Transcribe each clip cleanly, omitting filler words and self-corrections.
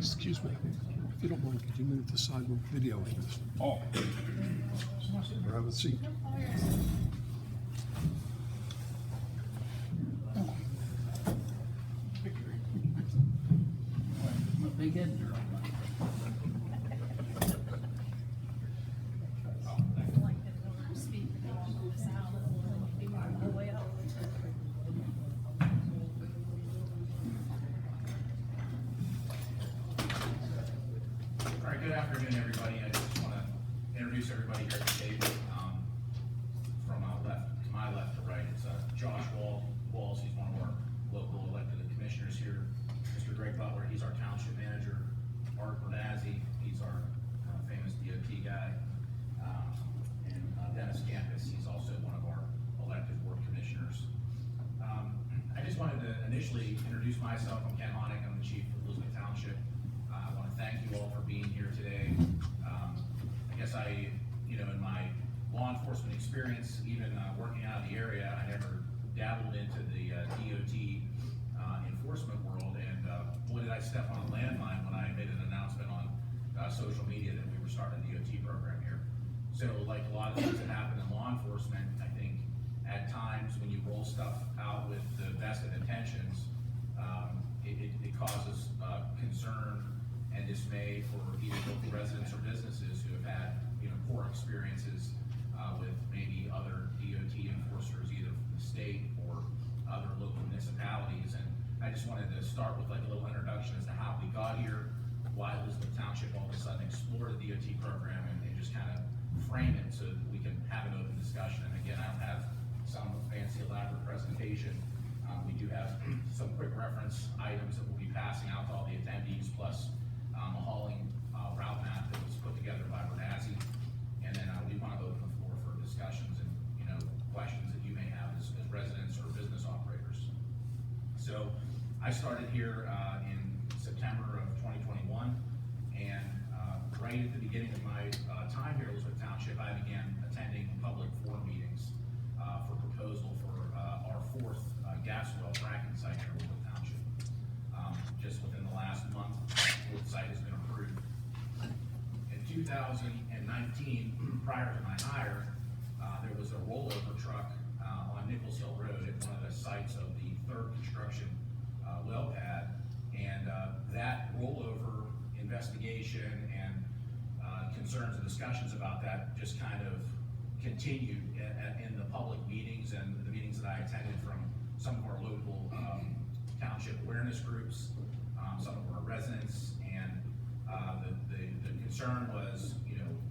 Excuse me, if you don't mind, could you move to the side with video for this? Oh, Or have a seat. Big head. All right, good afternoon, everybody. I just want to introduce everybody here at the table. From my left to right, it's Josh Walls. He's one of our local elected commissioners here. Mr. Greg Butler, he's our township manager. Art Bernazzi, he's our famous DOT guy. And Dennis Campus, he's also one of our elected board commissioners. I just wanted to initially introduce myself. I'm Ken Honick. I'm the chief of Elizabeth Township. I want to thank you all for being here today. I guess in my law enforcement experience, even working out of the area, I never dabbled into the DOT enforcement world, and boy did I step on a landmine when I made an announcement on social media that we were starting a DOT program here. So like a lot of things that happen in law enforcement, I think at times when you roll stuff out with the best of intentions, it causes concern and dismay for either local residents or businesses who have had poor experiences with maybe other DOT enforcers, either from the state or other local municipalities. And I just wanted to start with like a little introduction as to how we got here, why Elizabeth Township all of a sudden explored the DOT program, and just kind of frame it so that we can have an open discussion. And again, I don't have some fancy elaborate presentation. We do have some quick reference items that we'll be passing out to all the attendees, plus a hauling route map that was put together by Bernazzi. And then we want to open the floor for discussions and questions that you may have as residents or business operators. So I started here in September of 2021, and right at the beginning of my time here at Elizabeth Township, I began attending public forum meetings for proposal for our fourth gas well fracking site here at Elizabeth Township. Just within the last month, the fourth site has been approved. In 2019, prior to my hire, there was a rollover truck on Nichols Hill Road at one of the sites of the third construction well pad, and that rollover investigation and concerns and discussions about that just kind of continued in the public meetings and the meetings that I attended from some of our local township awareness groups, some of our residents, and the concern was,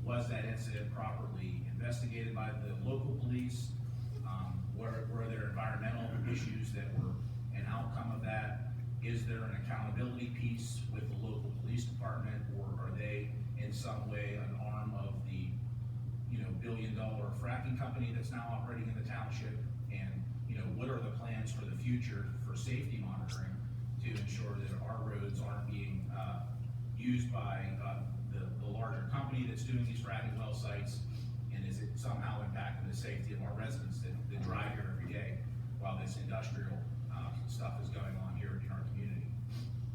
was that incident properly investigated by the local police? Were there environmental issues that were an outcome of that? Is there an accountability piece with the local police department, or are they in some way an arm of the billion-dollar fracking company that's now operating in the township? And what are the plans for the future for safety monitoring to ensure that our roads aren't being used by the larger company that's doing these fracking well sites? And is it somehow impacting the safety of our residents that drive here every day while this industrial stuff is going on here in our community?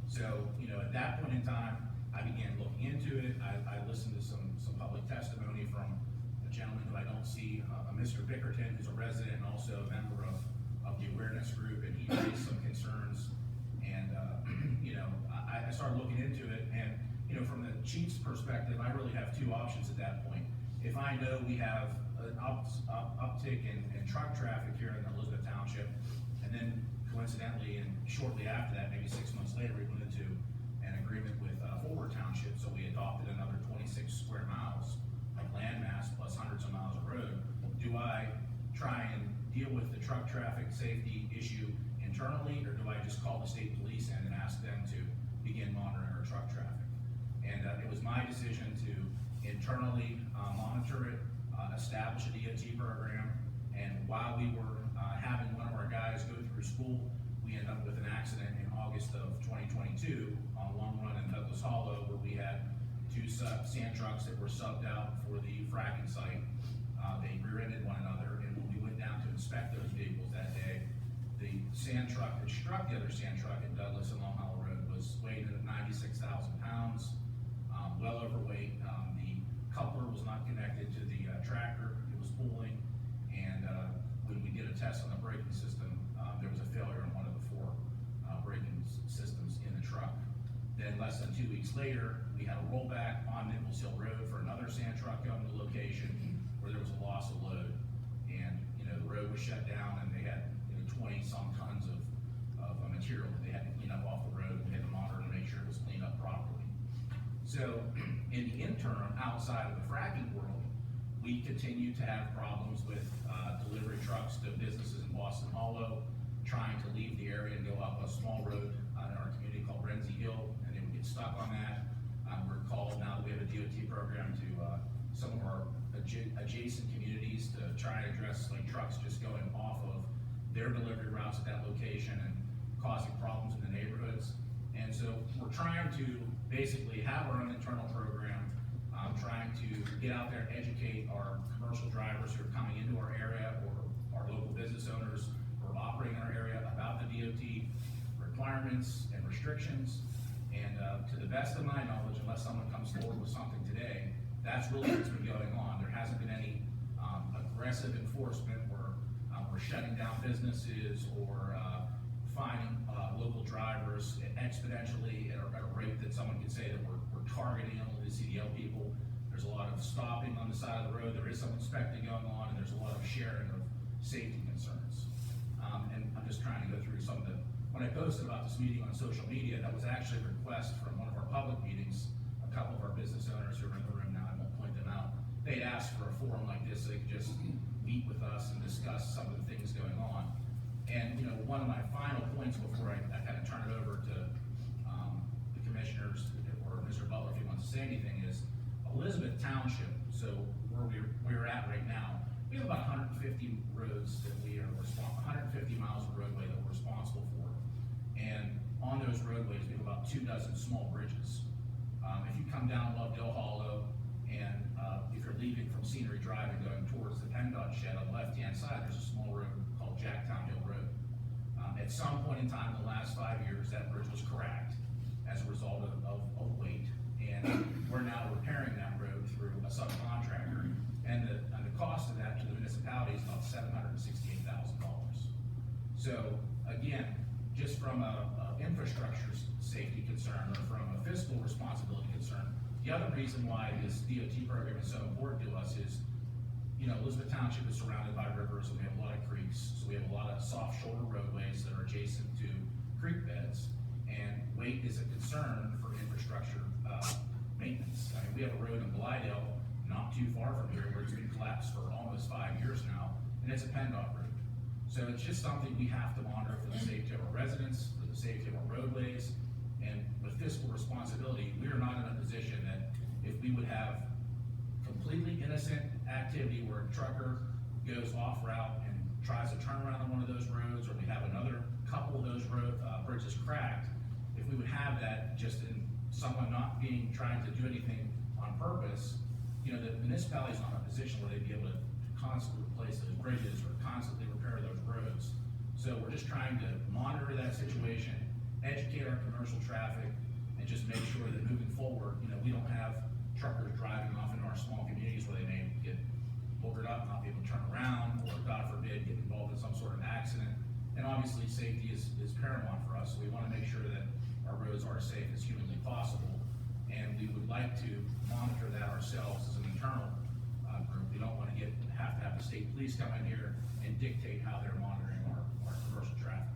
So, at that point in time, I began looking into it. I listened to some public testimony from a gentleman who I don't see, Mr. Bickerton, who's a resident and also a member of the awareness group, and he raised some concerns. And, I started looking into it, and, from the chief's perspective, I really have two options at that point. If I know we have an uptick in truck traffic here in Elizabeth Township, and then coincidentally, and shortly after that, maybe 6 months later, we went into an agreement with Forward Township, so we adopted another 26 square miles of landmass plus hundreds of miles of road. Do I try and deal with the truck traffic safety issue internally, or do I just call the state police in and ask them to begin monitoring our truck traffic? And it was my decision to internally monitor it, establish a DOT program, and while we were having one of our guys go through school, we ended up with an accident in August of 2022 on Long Run in Douglas Hollow, where we had two sand trucks that were subbed out for the fracking site. They rear-ended one another, and when we went down to inspect those vehicles that day, the sand truck that struck the other sand truck at Douglas and Long Hollow Road was weighed in at 96,000 pounds. test on the braking system, there was a failure in one of the four braking systems in the truck. Then less than 2 weeks later, we had a rollback on Nichols Hill Road for another sand truck going to the location where there was a loss of load. And, the road was shut down and they had, 20 some tons of material that they had to clean up off the road. We had to monitor to make sure it was cleaned up properly. So in the interim, outside of the fracking world, we continue to have problems with delivery trucks to businesses in Boston Hollow, trying to leave the area and go up a small road in our community called Renzi Hill, and they would get stuck on that. We're called now that we have a DOT program to some of our adjacent communities to try and address like trucks just going off of their delivery routes at that location and causing problems in the neighborhoods. And so we're trying to basically have our own internal program, trying to get out there and educate our commercial drivers who are coming into our area or our local business owners who are operating in our area about the DOT requirements and restrictions. And to the best of my knowledge, unless someone comes forward with something today, that's really what's been going on. There hasn't been any aggressive enforcement where we're shutting down businesses or finding local drivers exponentially at a rate that someone could say that we're targeting only the CDL people. There's a lot of stopping on the side of the road. There is some inspecting going on, and there's a lot of sharing of safety concerns. And I'm just trying to go through some of the, when I posted about this meeting on social media, that was actually a request from one of our public meetings. A couple of our business owners who are in the room now, I won't point them out, they'd asked for a forum like this so they could just meet with us and discuss some of the things going on. And, one of my final points before I kind of turn it over to the commissioners or Mr. Butler if he wants to say anything is Elizabeth Township, so where we're at right now, we have about 150 roads that we are 150 miles of roadway that we're responsible for. And on those roadways, we have about 24 small bridges. If you come down Lovedale Hollow and if you're leaving from Scenery Drive and going towards the PennDOT shed on the left-hand side, there's a small road called Jacktown Hill Road. At some point in time in the last 5 years, that bridge was cracked as a result of weight. And we're now repairing that road through a subcontractor. And the cost of that to the municipality is about $768,000. So again, just from a infrastructure safety concern or from a fiscal responsibility concern, the other reason why this DOT program is so important to us is, Elizabeth Township is surrounded by rivers and we have a lot of creeks. So we have a lot of soft shoulder roadways that are adjacent to creek beds, and weight is a concern for infrastructure maintenance. I mean, we have a road in Glidell not too far from here where it's been collapsed for almost 5 years now, and it's a PennDOT road. So it's just something we have to monitor for the safety of our residents, for the safety of our roadways, and with fiscal responsibility, we are not in a position that if we would have completely innocent activity where a trucker goes off route and tries to turn around on one of those roads, or we have another couple of those bridges cracked, if we would have that just in someone not trying to do anything on purpose, the municipality is not in a position where they'd be able to constantly replace those bridges or constantly repair those roads. So we're just trying to monitor that situation, educate our commercial traffic, and just make sure that moving forward, we don't have truckers driving off into our small communities where they may get boogered up, not be able to turn around, or God forbid, get involved in some sort of accident. And obviously, safety is paramount for us, so we want to make sure that our roads are as safe as humanly possible. And we would like to monitor that ourselves as an internal group. We don't want to have to have the state police come in here and dictate how they're monitoring our commercial traffic.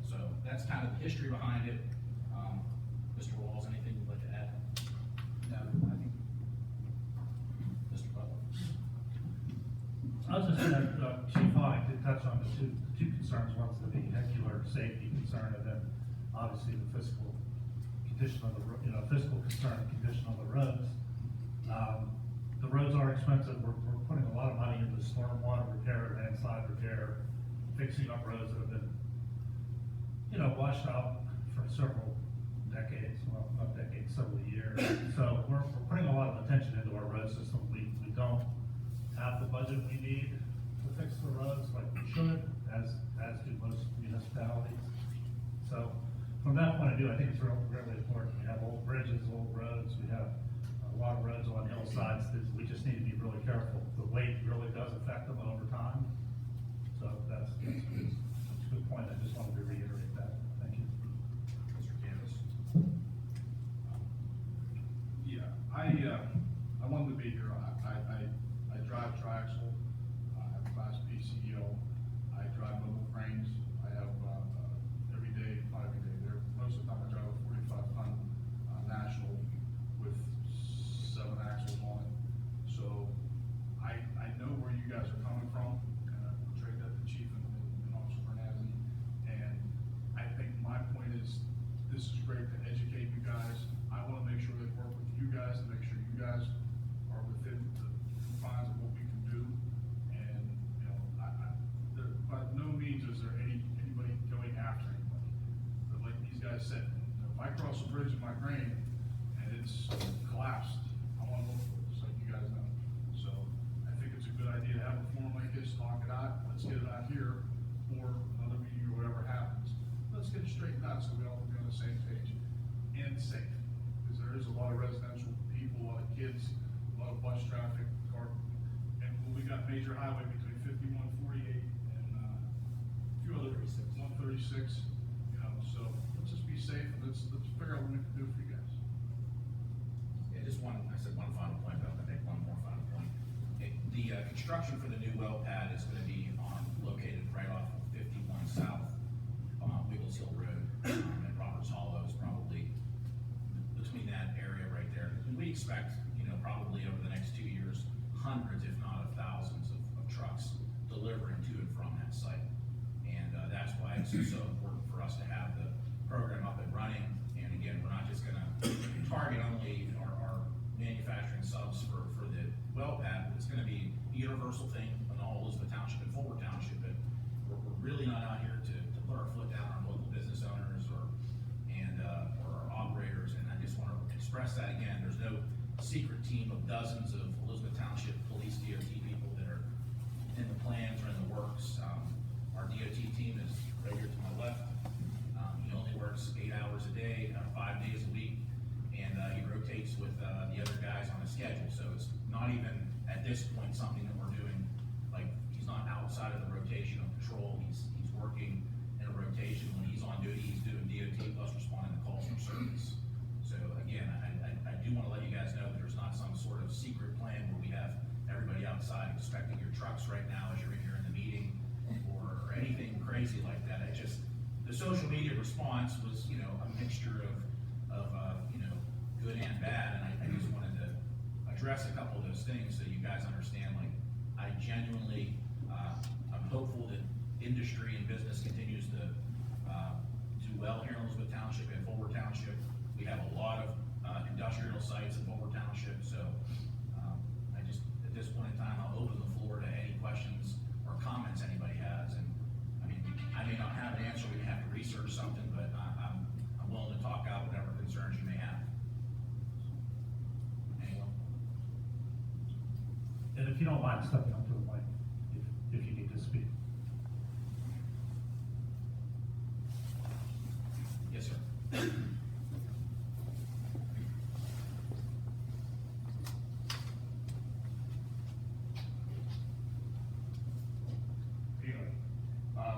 So that's kind of the history behind it. Mr. Walls, anything you'd like to add? No, I think. Mr. Butler? I was just gonna, Chief Hawk did touch on the two concerns. One's the vehicular safety concern, and then obviously the fiscal condition of the, fiscal concern and condition of the roads. The roads are expensive. We're putting a lot of money into stormwater repair, landslide repair, fixing up roads that have been, washed out for several decades, well, not decades, several years. So we're putting a lot of attention into our road system. We don't have the budget we need to fix the roads like we should, as do most municipalities. So from that point of view, I think it's really important. We have old bridges, old roads, we have a lot of roads on hillsides that we just need to be really careful. The weight really does affect them over time. So that's a good point, I just wanted to reiterate that, thank you. Mr. Canvas? Yeah, I wanted to be here. I drive triaxle, I have Class B CEO, I drive mobile cranes, I have, every day, not every day, most of the time I drive a 45-ton national with 7 axles on it. So, I know where you guys are coming from, and I portrayed that to Chief and Officer Bernazzi, and I think my point is, this is great to educate you guys. I wanna make sure they work with you guys, and make sure you guys are within the confines of what we can do. And, you know, by no means is there anybody going after anybody. But like these guys said, you know, if I cross a bridge in my grain and it's collapsed, I wanna look for it, just like you guys know. So, I think it's a good idea to have a forum like this, talk it out, let's get it out here, or another meeting or whatever happens. Let's get it straightened out so we all can be on the same page and safe. Because there is a lot of residential people, a lot of kids, a lot of bus traffic, and we got major highway between 51, 48 and, a few other, 136, you know, so let's just be safe and let's figure out what we can do for you guys. Yeah, just one, I said one final point, but I'm gonna make one more final point. The construction for the new well pad is gonna be located right off of 51 South, Wiggles Hill Road, and Roberts Hollow is probably between that area right there. And we expect, you know, probably over the next 2 years, hundreds, if not of thousands of trucks delivering to and from that site. And that's why it's so important for us to have the program up and running. And again, we're not just gonna target only our manufacturing subs for the well pad, it's gonna be a universal thing in all Elizabeth Township and Fulton Township. But we're really not out here to put our foot down on local business owners or our operators. And I just wanna express that again, there's no secret team of dozens of Elizabeth Township Police DOT people that are in the plans or in the works. Our DOT team is right here to my left. He only works 8 hours a day, 5 days a week, and he rotates with the other guys on a schedule. So it's not even at this point something that we're doing, like he's not outside of the rotation of patrol. He's working in a rotation. When he's on duty, he's doing DOT plus responding to calls from service. So again, I do want to let you guys know that there's not some sort of secret plan where we have everybody outside expecting your trucks right now as you're in here in the meeting or anything crazy like that. It just, the social media response was, you know, a mixture of you know, good and bad. And I just wanted to address a couple of those things so you guys understand, like, I genuinely, I'm hopeful that industry and business continues to do well here in Elizabeth Township and Fulton Township. We have a lot of industrial sites in Fulton Township, so I just, at this point in time, I'll open the floor to any questions or comments anybody has. And I mean, I may not have an answer, we may have to research something, but I'm willing to talk out whatever concerns you may have. Anyone? And if you don't mind stepping up to the mic, if you need to speak. Yes, sir.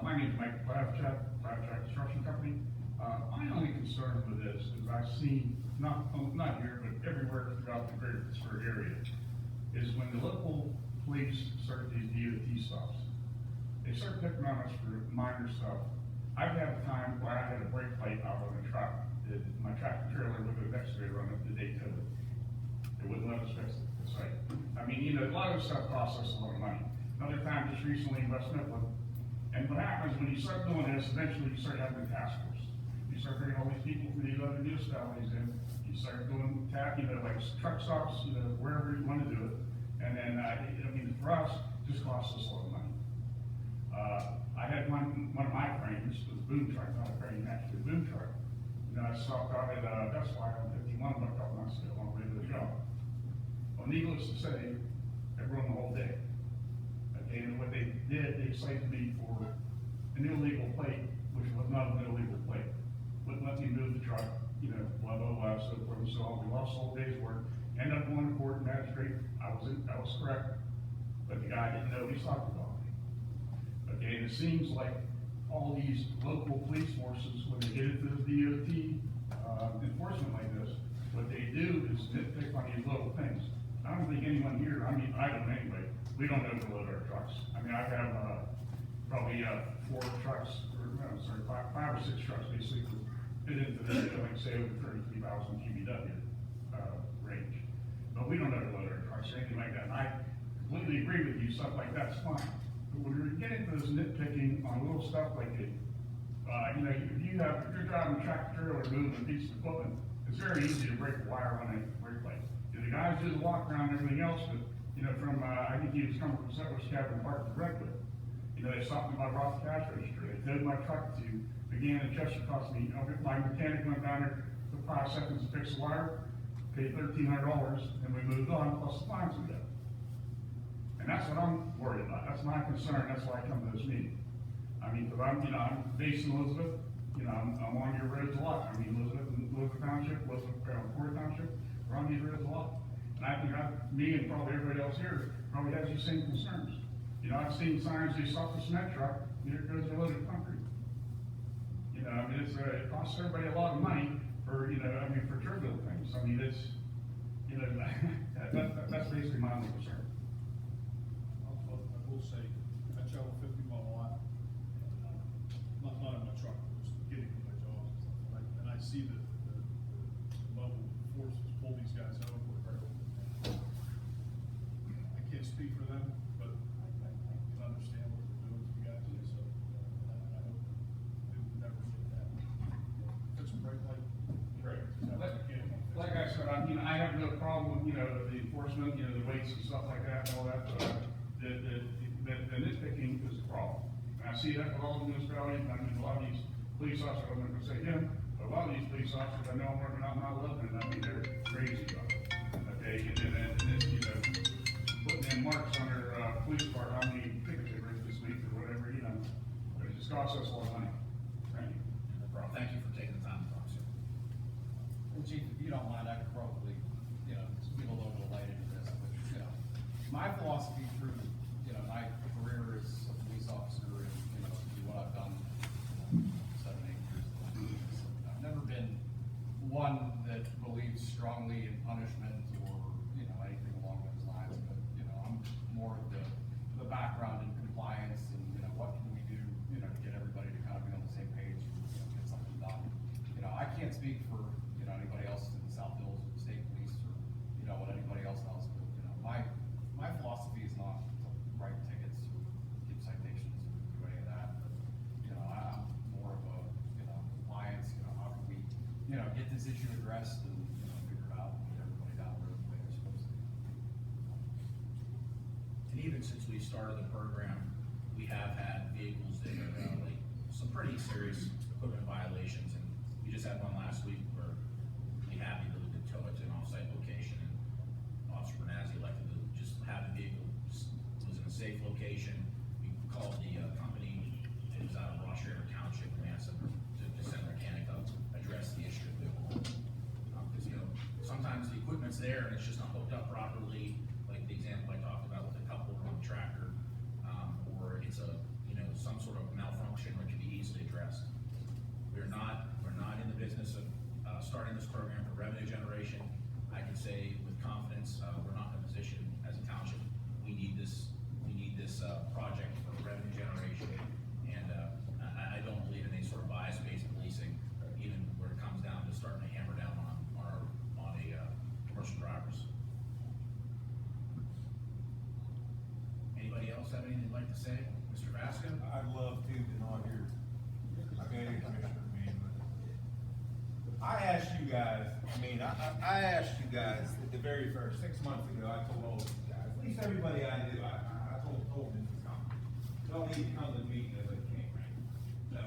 My name is Mike Bravchuk, Construction Company. My only concern with this is I've seen, not here, but everywhere throughout the greater Pittsburgh area, is when the local police start these DOT stops, they start picking on us for minor stuff. I've had a time where I had a brake light out on a truck, my tractor trailer with an excavator on it, the day towed it. It wouldn't let us fix it, it's like, I mean, you know, a lot of this stuff costs us a lot of money. Another time, just recently in West Midland, and what happens when you start doing this, eventually you start having a task force. You start bringing all these people from these other municipalities in, you start doing like truck stops, you know, wherever you wanna do it. And then, I mean, for us, it just costs us a lot of money. I had one of my cranes, was a boom truck, not a crane, actually a boom truck. You know, I stopped out at, Best Buy on 51 about a couple months ago on the way to the job. Well, needless to say, it ruined the whole day. Okay, and what they did, they cited me for an illegal plate, which was not an illegal plate. Wouldn't let me move the truck, you know, blah, blah, blah, so forth and so on. We lost the whole day's work. Ended up going to court, magistrate, I was correct, but the guy didn't know he stopped the dog. Okay, and it seems like all these local police forces, when they get into the DOT, enforcement like this, what they do is nitpick on these little things. I don't think anyone here, I mean, I don't anyway, we don't overload our trucks. I mean, I have, probably, 4 trucks, or, no, sorry, five or six trucks basically fit into the, like, say, over 33,000 GBW, range. But we don't overload our trucks or anything like that, and I completely agree with you, stuff like that's fine. But when you're getting to this nitpicking on little stuff like it, you know, if you're driving a tractor trailer or moving a piece of equipment, it's very easy to break a wire on a brake light. The guys do the walk around and everything else, but, you know, from, I think he was coming from Settlers Cabin Park directly. You know, they stopped me by Roth Cash Register, they towed my truck to Began in Chester, cost me, my mechanic went down there, took 5 seconds to fix the wire, paid $1,300, and we moved on, plus the fines we got. And that's what I'm worried about, that's my concern, that's why I come to this meeting. I mean, because I'm, you know, I'm based in Elizabeth, you know, I'm on your roads a lot, I mean, Elizabeth Township, Ford Township, we're on these roads a lot. And I think me and probably everybody else here probably has these same concerns. You know, I've seen signs, they stop the cement truck, here goes a load of concrete. You know, I mean, it costs everybody a lot of money for, you know, I mean, for trivial things. I mean, it's, you know, that's basically my only concern. I will say, I travel 50 mile a lot, not in my truck, just getting to my job and stuff, and I see the mobile forces pull these guys over. I can't speak for them, but I can understand what they're doing to you guys, so, I hope they would never get that. Fix a brake light. Right. Like I said, I mean, I have no problem, you know, the enforcement, you know, the weights and stuff like that, and all that, but the nitpicking is the problem. And I see that with all the municipalities, I mean, a lot of these police officers, I'm not gonna say him, but a lot of these police officers, I know I'm working out my left, and I mean, they're crazy about it. Okay, and then, you know, putting in marks on their, police car, how many tickets they wrote this week or whatever, you know, but it just costs us a lot of money. Thank you. No problem. Thank you for taking the time to talk, sir. And Chief, if you don't mind, I could probably, you know, give a little related to this, but, you know, my philosophy through, you know, my career as a police officer and, you know, what I've done, you know, 7, 8 years. I've never been one that believes strongly in punishment or, you know, anything along those lines, but, you know, I'm more of the background in compliance and, you know, what can we do, you know, to get everybody to kind of be on the same page, you know, get something done. You know, I can't speak for, you know, anybody else in the South Hills or the state police or, you know, what anybody else does, but, you know, my philosophy is not to write tickets or give citations or do any of that, but, you know, I'm more of a, you know, compliance, you know, how can we, you know, get this issue addressed and, you know, figure it out and get everybody down the road the way they're supposed to. And even since we started the program, we have had vehicles that are, like, some pretty serious equipment violations, and we just had one last week where we had the ability to tow it to an off-site location, and Officer Bernazzi elected to just have the vehicle, was in a safe location. We called the, company, it was out of Ross River Township, and asked them to send a mechanic up, address the issue of the vehicle. Cause, you know, sometimes the equipment's there and it's just not hooked up properly, like the example I talked about with the coupler on the tractor, or it's a, you know, some sort of malfunction that can be easily addressed. We're not in the business of, starting this program for revenue generation. I can say with confidence, we're not in a position as a township, we need this project for revenue generation. And, I don't believe in any sort of bias-based policing, even where it comes down to starting to hammer down on commercial drivers. Anybody else have anything they'd like to say? Mr. Vasco? I'd love to, but not here. I got a commissioner meeting, but I asked you guys, I asked you guys at the very first, 6 months ago, I told all of you guys, at least everybody I knew, I told them to come. Y'all need to come to the meeting as they came, right? So,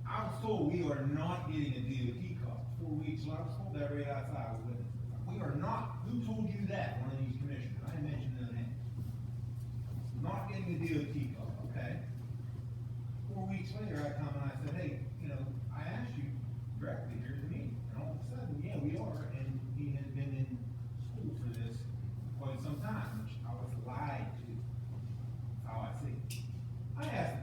I was told we are not getting a DOT call. 4 weeks ago, I was told that right outside, I was with it. We are not. Who told you that? One of these commissioners. I mentioned no name. Not getting a DOT call, okay? 4 weeks later, I come and I said, hey, you know, I asked you directly here at the meeting. And all of a sudden, yeah, we are, and he has been in school for this quite some time, which I was lied to. That's how I see it. I asked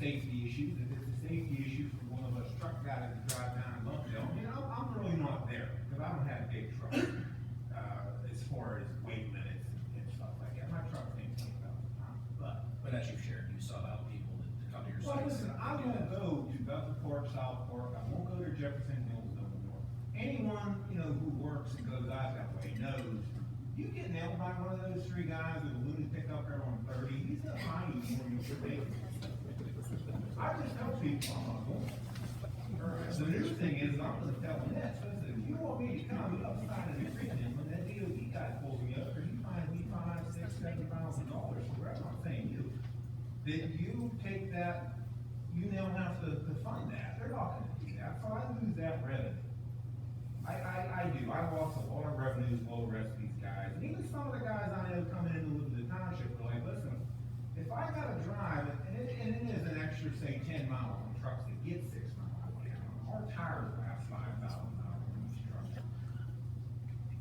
safety issues, if it's a safety issue for one of us truck guys to drive down and look, you know, I'm really not there, because I don't have big trucks, as far as weight limits and stuff like that. My truck's ain't 20,000 pounds, But as you've shared, you saw out people that come to your well, sites. listen, I won't go to Guthrie Park, South Park, I won't go to Jefferson Hills no more. Anyone, you know, who works and goes out that way knows, you get nailed by one of those three guys with a lunatic up there on 30, he's gonna find you more than you're big. I just tell people, I'm not going. The new thing is, I'm gonna tell them this, listen, if you want me to come, you upside of the agreement, when that DOT guy pulls me over, he finds me $5, $6, $7,000 for whatever, I'm saying you. Then you take that, you now have to fund that, they're not gonna do that, so I lose that revenue. I do, I lost a lot of revenues, while the rest of these guys, and even some of the guys I know coming into the township, are like, listen, if I gotta drive, and it is an extra, say, 10 miles on trucks that get 6 miles, our tires last 5,000 miles on these trucks.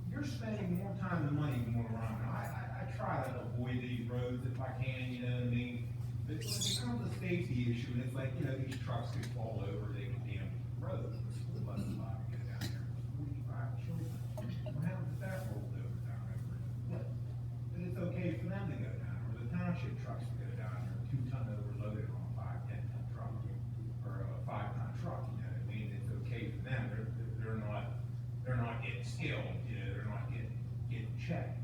You're spending more time and money going around, I try to avoid these roads if I can, you know what I mean? But when it becomes a safety issue, and it's like, you know, these trucks could fall over, they could damage the road, the school bus is about to get down there, 45 children. What happens if that rolls over down over? But it's okay for them to go down, or the township trucks to go down there, 2-ton overloaded on a 5, 10-ton truck, or a 5-ton truck, you know what I mean? It's okay for them, they're not getting skilled, you know, they're not getting checked.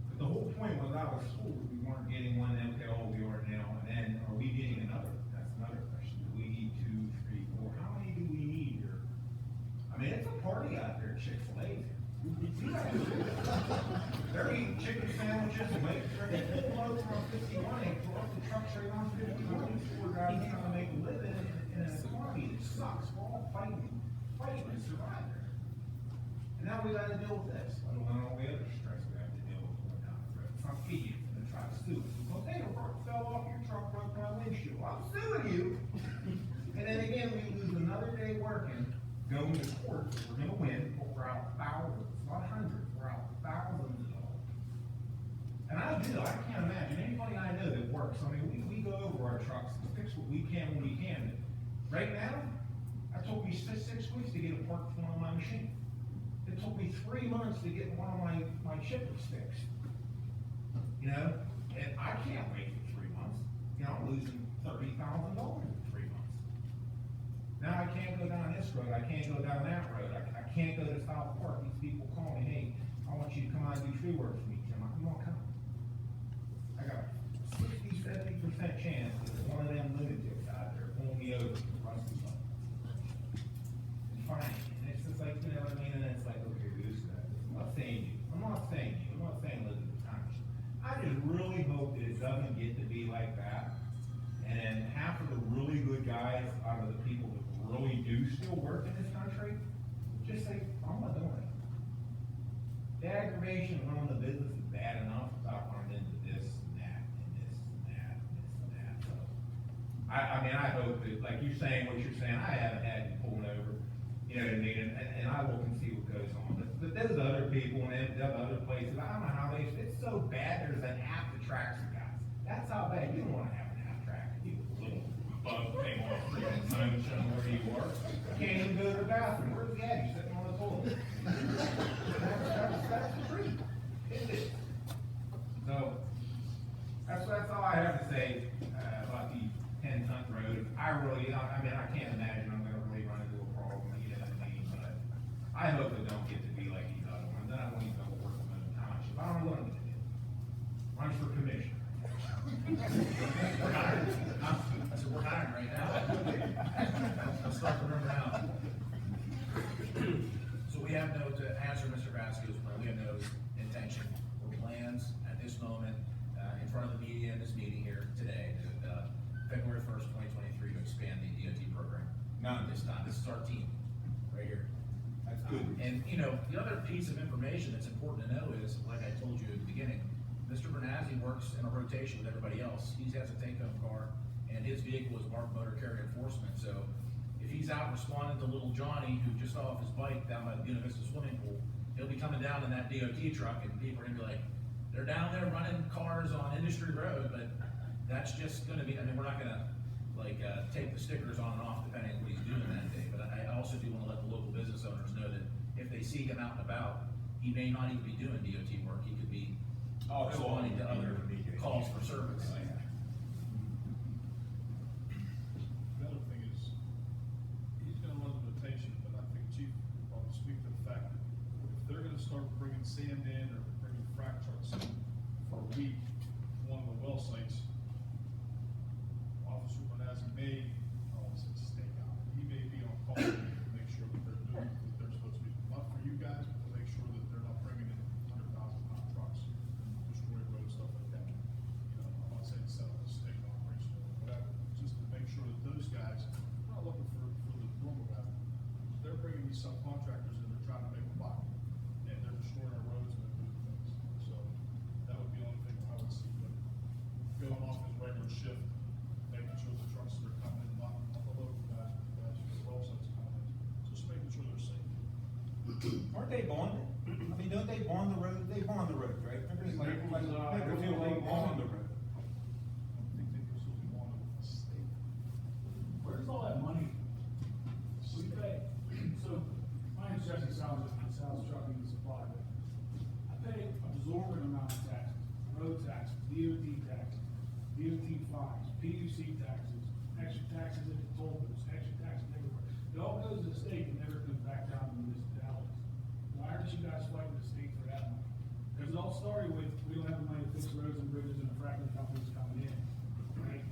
But the whole point was I was told we weren't getting one MKO, we are now, and then are we getting another? That's another question. Do we need 2, 3, 4? How many do we need here? I mean, it's a party out there at Chick-fil-A. They're eating chicken sandwiches and waiting for the pull over on 51 and pull up the truck straight on 51. These poor guys trying to make a living in an economy that sucks. We're all fighting to survive there. And now we gotta deal with this, let alone all the other stress we have to deal with going down the road. Some idiot's gonna try to sue us. Well, hey, a rock fell off your truck, broke my windshield. I'm suing you. And then again, we lose another day working, going to court, we're gonna win, but we're out thousands, not hundreds, we're out thousands of dollars. And I can't imagine anybody I know that works, I mean, we go over our trucks and fix what we can when we can. Right now, it took me 6 weeks to get a part for one of my machines. It took me 3 months to get one of my chippers fixed. You know, and I can't wait for 3 months. You know, I'm losing $30,000 in 3 months. Now I can't go down this road, I can't go down that road, I can't go to South Park. These people call me, hey, I want you to come out and do tree work for me, Tim. I'm not coming. I got a 60-70% chance that one of them lunatics out there pulling me over for rusty stuff. And fine, and it's just like, you know what I mean, and it's like, okay, this, that. I'm not saying you, I'm not saying Elizabeth Township. I just really hope that it doesn't get to be like that, and half of the really good guys out of the people that really do still work in this country, just say, I'm not doing it. The aggravation of running the business is bad enough without running into this and that, and this and that, and this and that, so. I mean, I hope that, like you're saying, what you're saying, I haven't had you pulling over, you know what I mean, and I look and see what goes on, but there's other people and there's other places, I don't know how it's so bad, there's an app that tracks you guys. That's how bad, you don't wanna have an app tracking you, a little bug thing on the freaking phone showing where you are. Can't even go to the bathroom, where's Gabby, sitting on the toilet? That's the truth, it is. So, that's all I have to say, about the 10-ton road. I mean, I can't imagine I'm gonna really run into a problem, you know what I mean, but I hope it don't get to be like these other ones, then I won't even go work in the township, I don't know what I'm gonna do. Run for commissioner. We're hiring. I said, we're hiring right now. Let's start the room now. So we have no, to answer Mr. Vasquez, we have no intention or plans at this moment, in front of the media in this meeting here today, February 1st, 2023, to expand the DOT program. Not at this time, this is our team, right here. That's good. And, you know, the other piece of information that's important to know is, like I told you at the beginning, Mr. Bernazzi works in a rotation with everybody else. He has a take-home car, and his vehicle is marked motor carrier enforcement, so if he's out responding to little Johnny, who just got off his bike down by the Buena Vista swimming pool, he'll be coming down in that DOT truck, and people are gonna be like, they're down there running cars on Industry Road, but that's just gonna be, I mean, we're not gonna like, take the stickers on and off depending on what he's doing that day. But I also do wanna let the local business owners know that if they see him out and about, he may not even be doing DOT work, he could be Oh, he'll responding to only be other doing DOT. calls for service. The other thing is, he's gonna run the rotation, but I think Chief will speak to the fact that if they're gonna start bringing sand in or bringing frac trucks in for a week, to one of the well sites, Officer Bonazzi may, I don't wanna say stake out, he may be on call to make sure that they're doing what they're supposed to be, not for you guys, but to make sure that they're not bringing in 100,000-pound trucks, destroy road, stuff like that. You know, I'm not saying set up a sting operation or whatever, just to make sure that those guys, we're not looking for the normal guy. They're bringing these subcontractors in, they're trying to make a buck, and they're destroying our roads and they're doing things. So, that would be the only thing I would see, but going off his regular shift, making sure the trucks that are coming in, not the local guys, but the guys who are well sites coming in, just making sure they're safe. Aren't they bonded? I mean, don't they bond the road? They bond the road, right? Bakersfield, they bond the road. I think they can still be one of the state. Where's all that money? We pay, so, my name's Jesse Salvage, I'm Salvage Trucking and Supply, but I pay absorbent amount of taxes, road taxes, DOT taxes, DOT fines, PUC taxes, extra taxes at the toll booths, extra taxes everywhere. It all goes to the state and never comes back down to municipalities. Why aren't you guys fighting the state for that money? Because it all started with, we don't have the money to fix roads and bridges and the fracking companies coming in, right?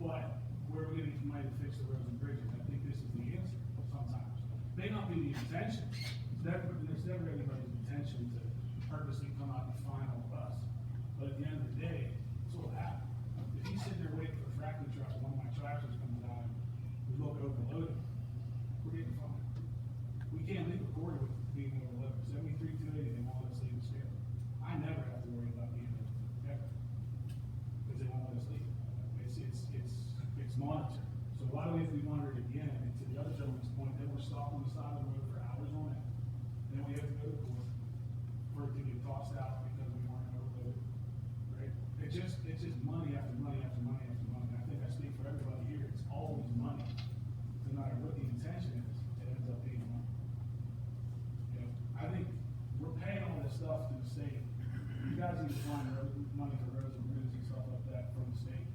But where are we gonna get money to fix the roads and bridges? I think this is the answer sometimes. May not be the intention, it's never anybody's intention to purposely come out and final us. But at the end of the day, it's what happened. If he's sitting there waiting for a fracking truck, and one of my tractors comes down, we look overloaded, we're getting fined. We can't leave a quarter with being overloaded. 73-280, they won't let us leave the scale. I never have to worry about being there, ever. Because they won't let us leave. It's monitored. So why do we have to be monitored again? And to the other gentleman's point, then we're stopped on the side of the road for hours on end. And then we have to go to court for it to get tossed out because we weren't overloaded, right? It's just money after money after money after money. And I think I speak for everybody here, it's always money. No matter what the intention is, it ends up being money. You know, I think we're paying all this stuff to the state. You guys need to find money for roads and bridges and stuff like that from the state.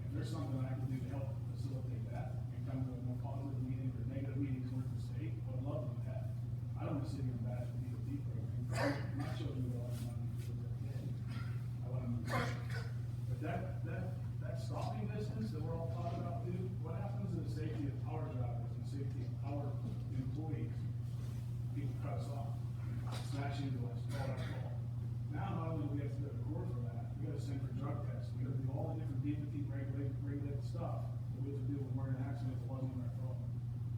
If there's something I can do to help facilitate that and come to a more positive meeting or negative meeting towards the state, I would love to do that. I don't want to sit here and bash the DOT program. My children get a lot of money because they're dead. I want them to. But that stopping business that we're all talking about, dude, what happens to the safety of our drivers and safety of our employees? People cut us off, smash into us, all that fault. Now, not only do we have to go to court for that, we gotta send for drug tests, we gotta do all the different DOT regulated stuff that we have to do when we're in an accident that wasn't our fault.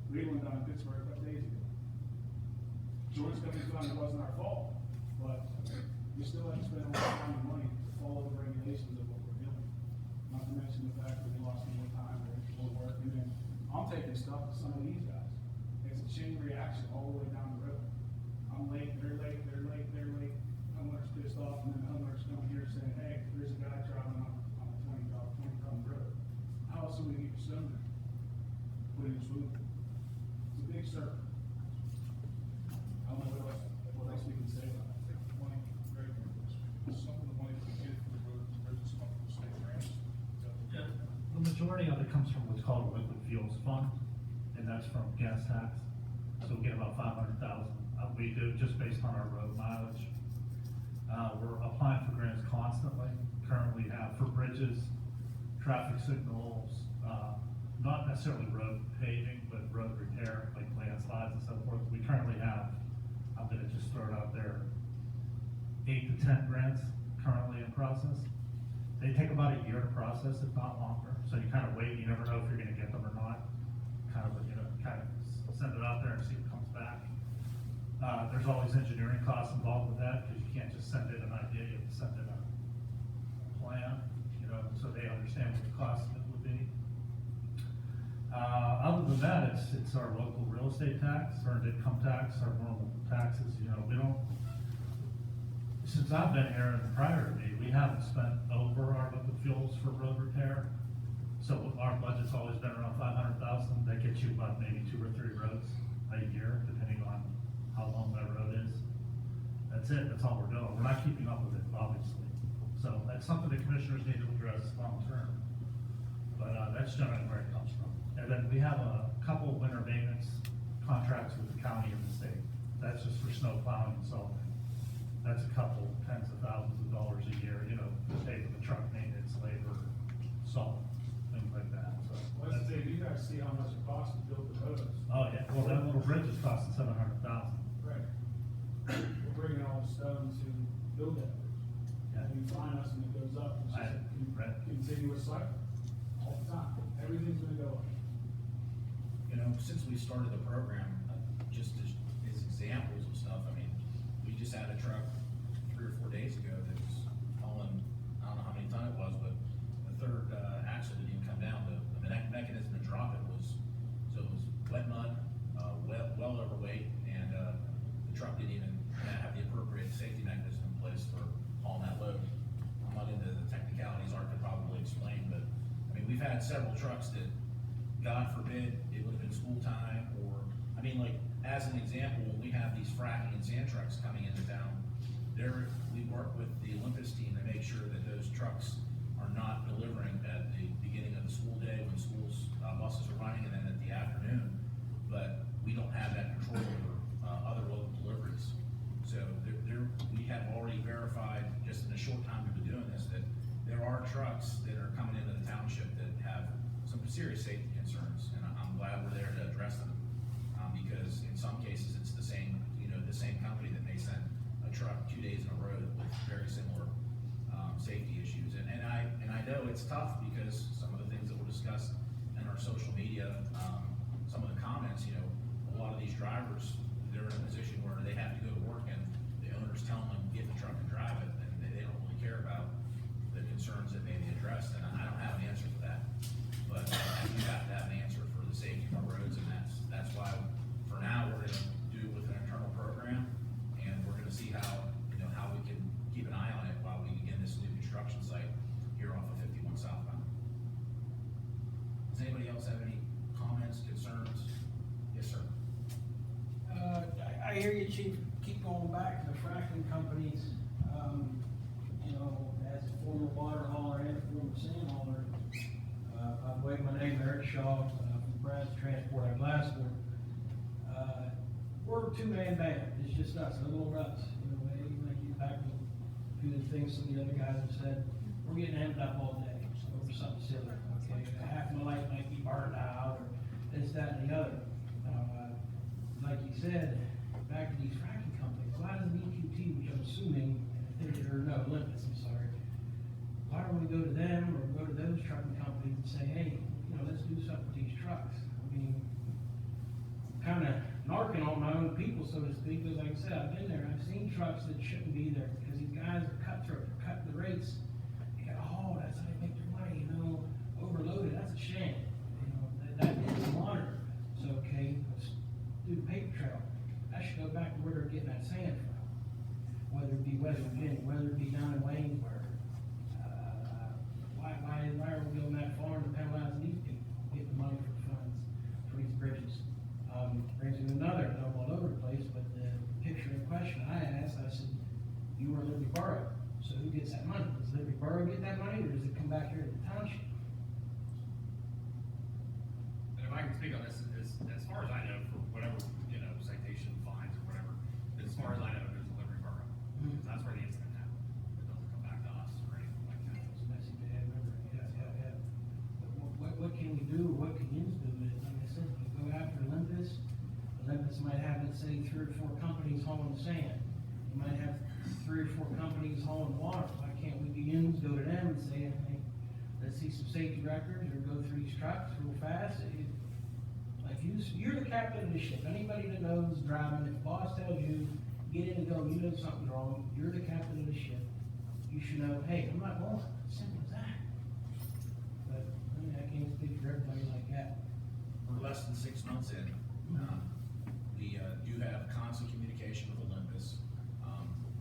We had one down in Pittsburgh a couple days ago. George Company's done, it wasn't our fault, but we still have to spend a lot of time and money to follow the regulations of what we're doing. Not to mention the fact that we lost more time or more work, and then I'm taking stuff to some of these guys. It's a chain reaction all the way down the road. I'm late, they're late, they're late, they're late. Homeowner's pissed off, and then the homeowner's coming here saying, hey, there's a guy driving on a 20-ton road. How else are we gonna get your son there? Put in his food. It's a big circle. I don't know what else we can say about it. I think the money, Greg, some of the money we get for the roads and bridges come from the state grants. The majority of it comes from what's called a liquid fuels fund, and that's from gas tax. So we get about 500,000. We do just based on our road mileage. We're applying for grants constantly. Currently have for bridges, traffic signals, not necessarily road paving, but road repair, like landslides and so forth. We currently have, I'm gonna just throw it out there, 8 to 10 grants currently in process. They take about a year to process, if not longer. So you kind of wait, you never know if you're gonna get them or not. Kind of send it out there and see what comes back. There's always engineering costs involved with that, because you can't just send in an idea, you have to send in a plan, so they understand what the cost of it would be. Other than that, it's our local real estate tax, earned income tax, our normal taxes, we don't, since I've been here and prior to me, we haven't spent over over our liquid fuels for road repair. So our budget's always been around 500,000, that gets you about maybe 2 or 3 roads a year, depending on how long that road is. That's it, that's all we're doing, we're not keeping up with it, obviously. So that's something the commissioners need to address long term. But, that's generally where it comes from. And then we have a couple of winter maintenance contracts with the county and the state. That's just for snow plowing and salting. That's a couple tens of thousands of dollars a year, you know, to pay for the truck maintenance, labor, salt, things like that, so. Let's say, you guys see how much it costs to build the roads. Oh, yeah, well, that little bridge is costing 700,000. Right. We're bringing all the stone to build that bridge. Yeah. And you find us and it goes up, it's just a Right. continuous cycle, all the time, everything's gonna go up. You know, since we started the program, just as examples of stuff, I mean, we just had a truck 3 or 4 days ago that was hauling, I don't know how many ton it was, but the third, axle didn't even come down, the mechanism to drop it was, so it was wet mud, well overweight, and, the truck didn't even have the appropriate safety mechanism in place for hauling that load. I'm not into the technicalities, Art could probably explain, but, I mean, we've had several trucks that, God forbid, it would have been school time, or, I mean, like, as an example, when we have these fracking and sand trucks coming into town, we work with the Olympus team to make sure that those trucks are not delivering at the beginning of the school day when schools, buses are running, and then at the afternoon, but we don't have that control over, other local deliveries. So we have already verified, just in the short time we've been doing this, that there are trucks that are coming into the township that have some serious safety concerns, and I'm glad we're there to address them. Because in some cases, it's the same company that may send a truck 2 days in a row with very similar, safety issues. And I know it's tough because some of the things that were discussed in our social media, some of the comments, you know, a lot of these drivers, they're in a position where they have to go to work and the owner's telling them, get in the truck and drive it, and they don't really care about the concerns that may be addressed, and I don't have an answer for that. But I do have to have an answer for the safety of our roads, and that's why, for now, we're gonna do it with an internal program, and we're gonna see how we can keep an eye on it while we begin this new construction site here off of 51 southbound. Does anybody else have any comments, concerns? Yes, sir. I hear you, Chief, keep going back to the fracking companies. You know, as a former water hauler and a former sand hauler, by the way, my name is Eric Shaw, from Brad's Transport out of Glassmore. We're a two-man band, it's just us, no little us. You know, like you back to the things some of the other guys have said, we're getting amped up all day over something silly, okay? Half my life might be burned out, or this, that, and the other. Like you said, back to these fracking companies, why doesn't EQT, which I'm assuming, Olympus, I'm sorry, why don't we go to them or go to those trucking companies and say, hey, you know, let's do something with these trucks? I mean, kind of narking on my own people, so to speak, because like I said, I've been there, I've seen trucks that shouldn't be there, because these guys are cutthroat, they're cutting the rates. They gotta haul, that's how they make their money, you know, overloaded, that's a shame. You know, that is monitored. So, okay, let's do the paper trail. That should go back to where they're getting that sand from. Whether it be West Virginia, whether it be down in Waynesburg. Why are we going that far to penalize these people, getting the money for funds for these bridges? Brings me to another, and I'm all over the place, but the picture in question I asked, I said, you were Liberty Borough, so who gets that money? Does Liberty Borough get that money, or does it come back here to the township? And if I can speak on this, as far as I know, for whatever, citation fines or whatever, as far as I know, there's a Liberty Borough. That's where the incident happened. It doesn't come back to us or anything like that. It's messy, bad, remember, yeah. But what can we do, or what can you do with it? Like I said, you go after Olympus might have, let's say, 3 or 4 companies hauling sand. You might have 3 or 4 companies hauling water. Why can't we be unions, go to them and say, hey, let's see some safety records, or go through these trucks real fast? Like you're the captain of the ship. Anybody that knows driving, if the boss tells you, get in and go, you know something's wrong, you're the captain of the ship. You should know, hey, I'm not going, simple as that. But, I mean, I can't speak for everybody like that. We're less than 6 months in. We do have constant communication with Olympus.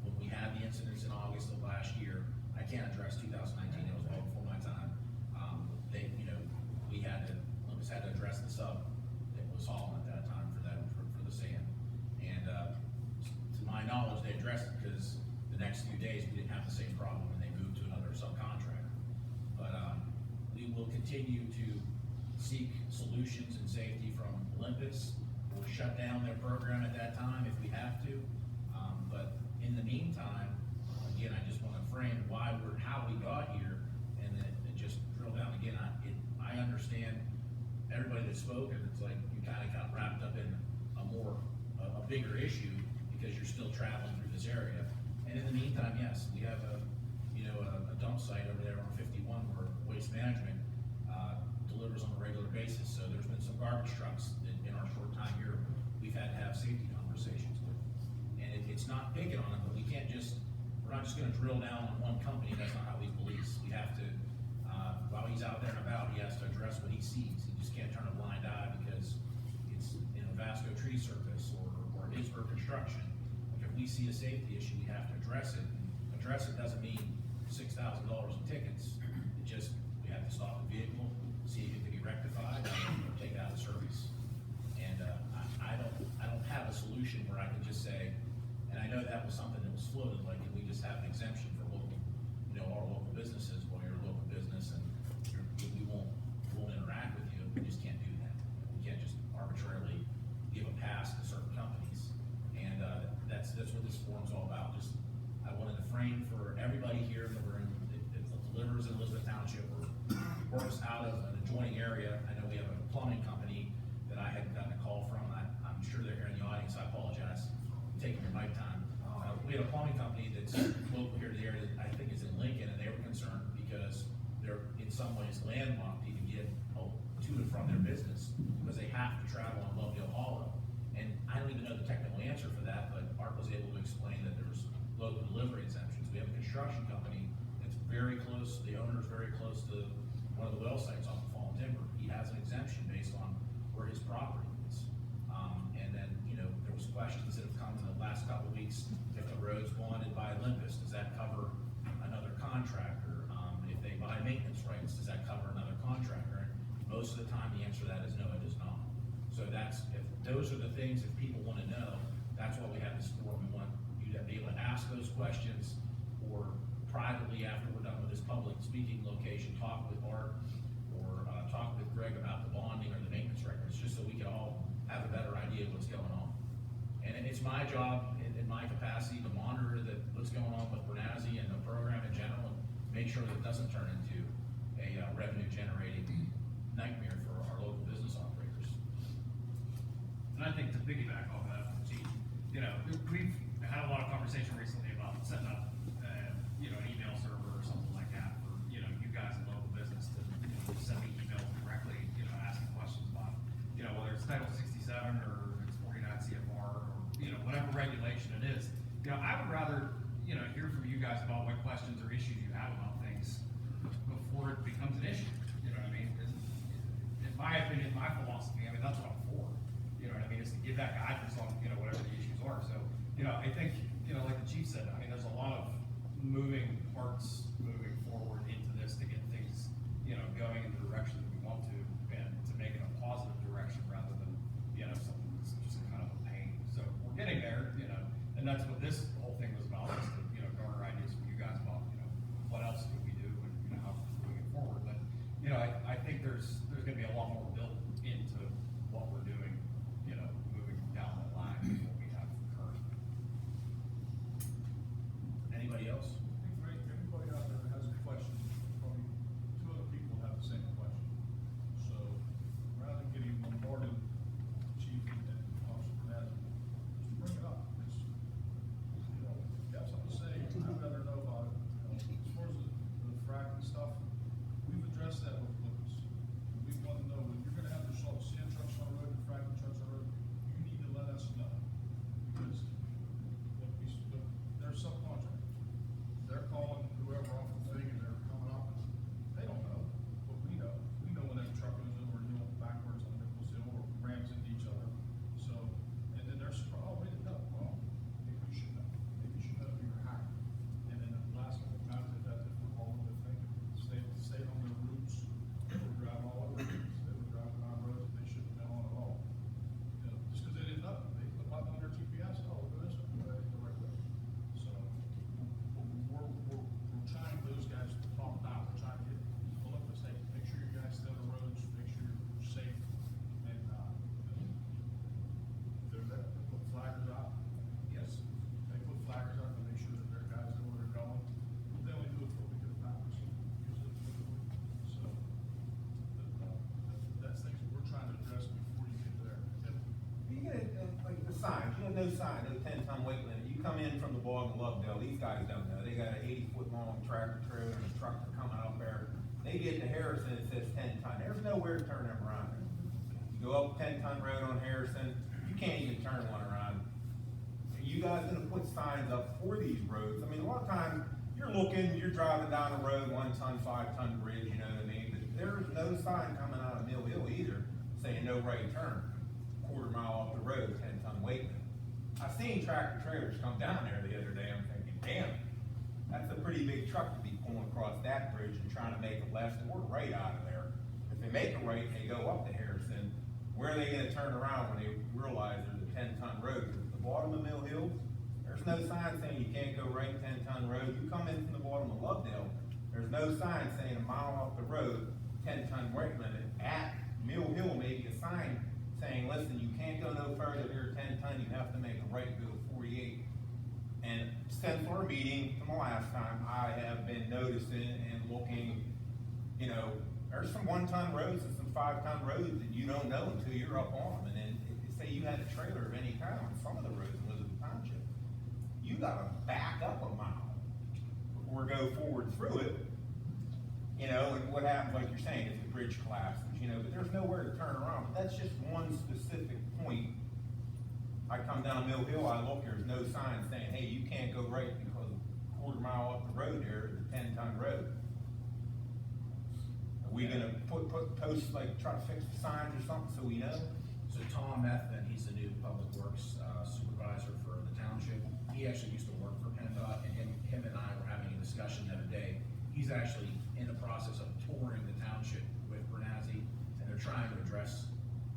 When we had the incidents in August of last year, I can't address 2019 sub that was hauling at that time for the sand. And, to my knowledge, they addressed it because the next few days, we didn't have the same problem and they moved to another subcontractor. But, we will continue to seek solutions and safety from Olympus. We'll shut down their program at that time if we have to. But in the meantime, again, I just wanna frame how we got here, and then just drill down again. I understand everybody that spoke, and it's like you kinda got wrapped up in a bigger issue because you're still traveling through this area. And in the meantime, yes, we have a dump site over there on 51 where Waste Management delivers on a regular basis. So there's been some garbage trucks that in our short time here, we've had to have safety conversations with. And it's not picking on them, but we're not just gonna drill down on one company. That's not how we police. We have to, while he's out there and about, he has to address what he sees. He just can't turn a blind eye because it's, Vasco Tree Service or Isberg Construction. Like, if we see a safety issue, we have to address it. Address it doesn't mean $6,000 in tickets. It just, we have to stop the vehicle, see if it can be rectified, or take it out of service. And, I don't have a solution where I can just say, and I know that was something that was floated, like, if we just have an exemption for local, our local businesses, well, you're a local business and we won't interact with you. We just can't do that. We can't just arbitrarily give a pass to certain companies. And, that's what this forum's all about. Just, I wanted to frame for everybody here that that delivers in Elizabeth Township or works out of an adjoining area. I know we have a plumbing company that I had gotten a call from. I'm sure they're here in the audience. I apologize for taking your mic time. We have a plumbing company that's local here to the area that I think is in Lincoln, and they were concerned because they're in some ways landlocked to even get to and from their business because they have to travel on Lovedale Hollow. And I don't even know the technical answer for that, but Art was able to explain that there's local delivery exemptions. We have a construction company that's very close, the owner is very close to one of the well sites off of Fallen Timber. He has an exemption based on where his property is. And then, there was questions that have come in the last couple of weeks. If the road's bonded by Olympus, does that cover another contractor? If they buy maintenance rights, does that cover another contractor? And most of the time, the answer to that is no, it does not. So if those are the things, if people wanna know, that's why we have this forum. We want you to be able to ask those questions, or privately after we're done with this public speaking location, talk with Art, or talk with Greg about the bonding or the maintenance records, just so we can all have a better idea of what's going on. And it's my job, in my capacity, to monitor what's going on with Bernazzi and the program in general, and make sure that it doesn't turn into a revenue generating nightmare for our local business operators. And I think to piggyback off that, Chief, we've had a lot of conversation recently about setting up, an email server or something like that for, you guys in local business to send me emails directly, asking questions about, whether it's Title 67 or it's 49 CFR or, whatever regulation it is. I would rather, hear from you guys about what questions or issues you have about things before it becomes an issue. You know what I mean? In my opinion, my philosophy, that's what I'm for. You know what I mean? Is to give that guidance on, whatever the issues are. So, I think, like the chief said, there's a lot of moving parts moving forward into this to get things, going in the direction that we want to, and to make it a positive direction rather than, something that's just kind of a pain. So we're getting there, and that's what this whole thing was about, is to, garner ideas from you guys about, what else could we do and, how moving forward. But, I think there's gonna be a lot more built into what we're doing, moving down the line than what we have currently. Anybody else? I think for everybody out there that has a question, probably two other people have the same question. So rather than getting bombarded, Chief and Officer Bernazzi, just bring it up. It's, you have something to say, I'd rather know about it. As far as the fracking stuff, we've addressed that with Lucas. We want to know, when you're gonna have your sand trucks on the road and fracking trucks on the road, you need to let us know. Because they're subcontractors. They're calling whoever off the thing and they're coming up, and they don't know, but we know. We know when that truck goes over, backwards on Nichols Hill or rams into each other. So, and then they're surprised, oh, we didn't know. Well, maybe you should know. Maybe you should know you're hacked. And then the last couple of times they've had to, we're all over the thing, stay on their routes, no sign, no 10-ton weight limit. You come in from the bottom of Lovedale, these guys don't know. They got an 80-foot long tractor trailer and a truck coming up there. They get to Harrison, it says 10-ton. There's nowhere to turn them around. You go up 10-ton road on Harrison, you can't even turn one around. Are you guys gonna put signs up for these roads? I mean, a lot of times, you're looking, you're driving down the road, 1-ton, 5-ton bridge, you know what I mean? But there's no sign coming out of Mill Hill either saying no right turn, quarter-mile off the road, 10-ton weight limit. I've seen tractor trailers come down there the other day, I'm thinking, damn, that's a pretty big truck to be pulling across that bridge and trying to make a left or right out of there. If they make a right and they go up to Harrison, where are they gonna turn around when they realize there's a 10-ton road? Because at the bottom of Mill Hill, there's no sign saying you can't go right 10-ton road. You come in from the bottom of Lovedale, there's no sign saying a mile off the road, 10-ton weight limit. At Mill Hill, maybe a sign saying, listen, you can't go no further here, 10-ton, you have to make a right, go to 48. And since our meeting from the last time, I have been noticing and looking, you know, there's some 1-ton roads and some 5-ton roads that you don't know until you're up on them. And then if you say you had a trailer of any kind on some of the roads in Elizabeth Township, you gotta back up a mile or go forward through it. You know, and what happens, like you're saying, if the bridge collapses, you know, but there's nowhere to turn around. But that's just one specific point. I come down Mill Hill, I look, there's no sign saying, hey, you can't go right because a quarter-mile up the road there is a 10-ton road. Are we gonna put posts, like, try to fix the signs or something so we know? So Tom Methvin, he's the new public works supervisor for the township. He actually used to work for PennDOT, and him and I were having a discussion the other day. He's actually in the process of touring the township with Bernazzi, and they're trying to address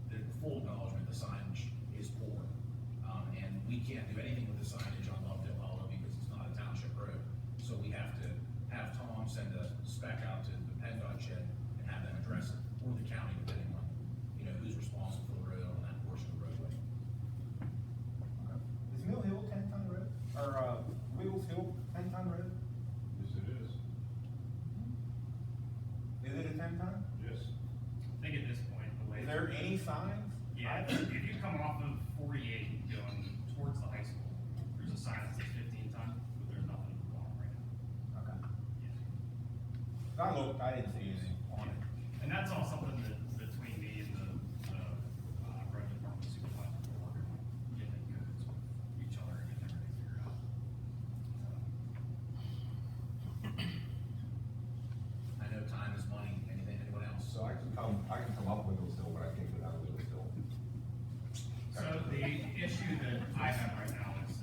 the full acknowledgement the signage is poor. And we can't do anything with the signage on Lovedale Hollow because it's not a township road. So we have to have Tom send a spec out to the PennDOT shed and have them address it, or the county, depending on, you know, who's responsible for the road on that portion of the roadway. Is Mill Hill 10-ton road, or, Wiggles Hill 10-ton road? Yes, it is. Is it a 10-ton? Yes. I think at this point, the way. Is there any signs? Yeah, if you come off of 48 going towards the high school, there's a sign that says 15-ton, but there's nothing at the bottom right now. Okay. Yeah. I looked, I didn't see anything on it. And that's all something that, between me and the road department supervisor, we're working on getting codes with each other and getting everything figured out. I know time is money. Anyone else? So I can come up with Wiggles Hill, but I can't go down Wiggles Hill. So the issue that I have right now is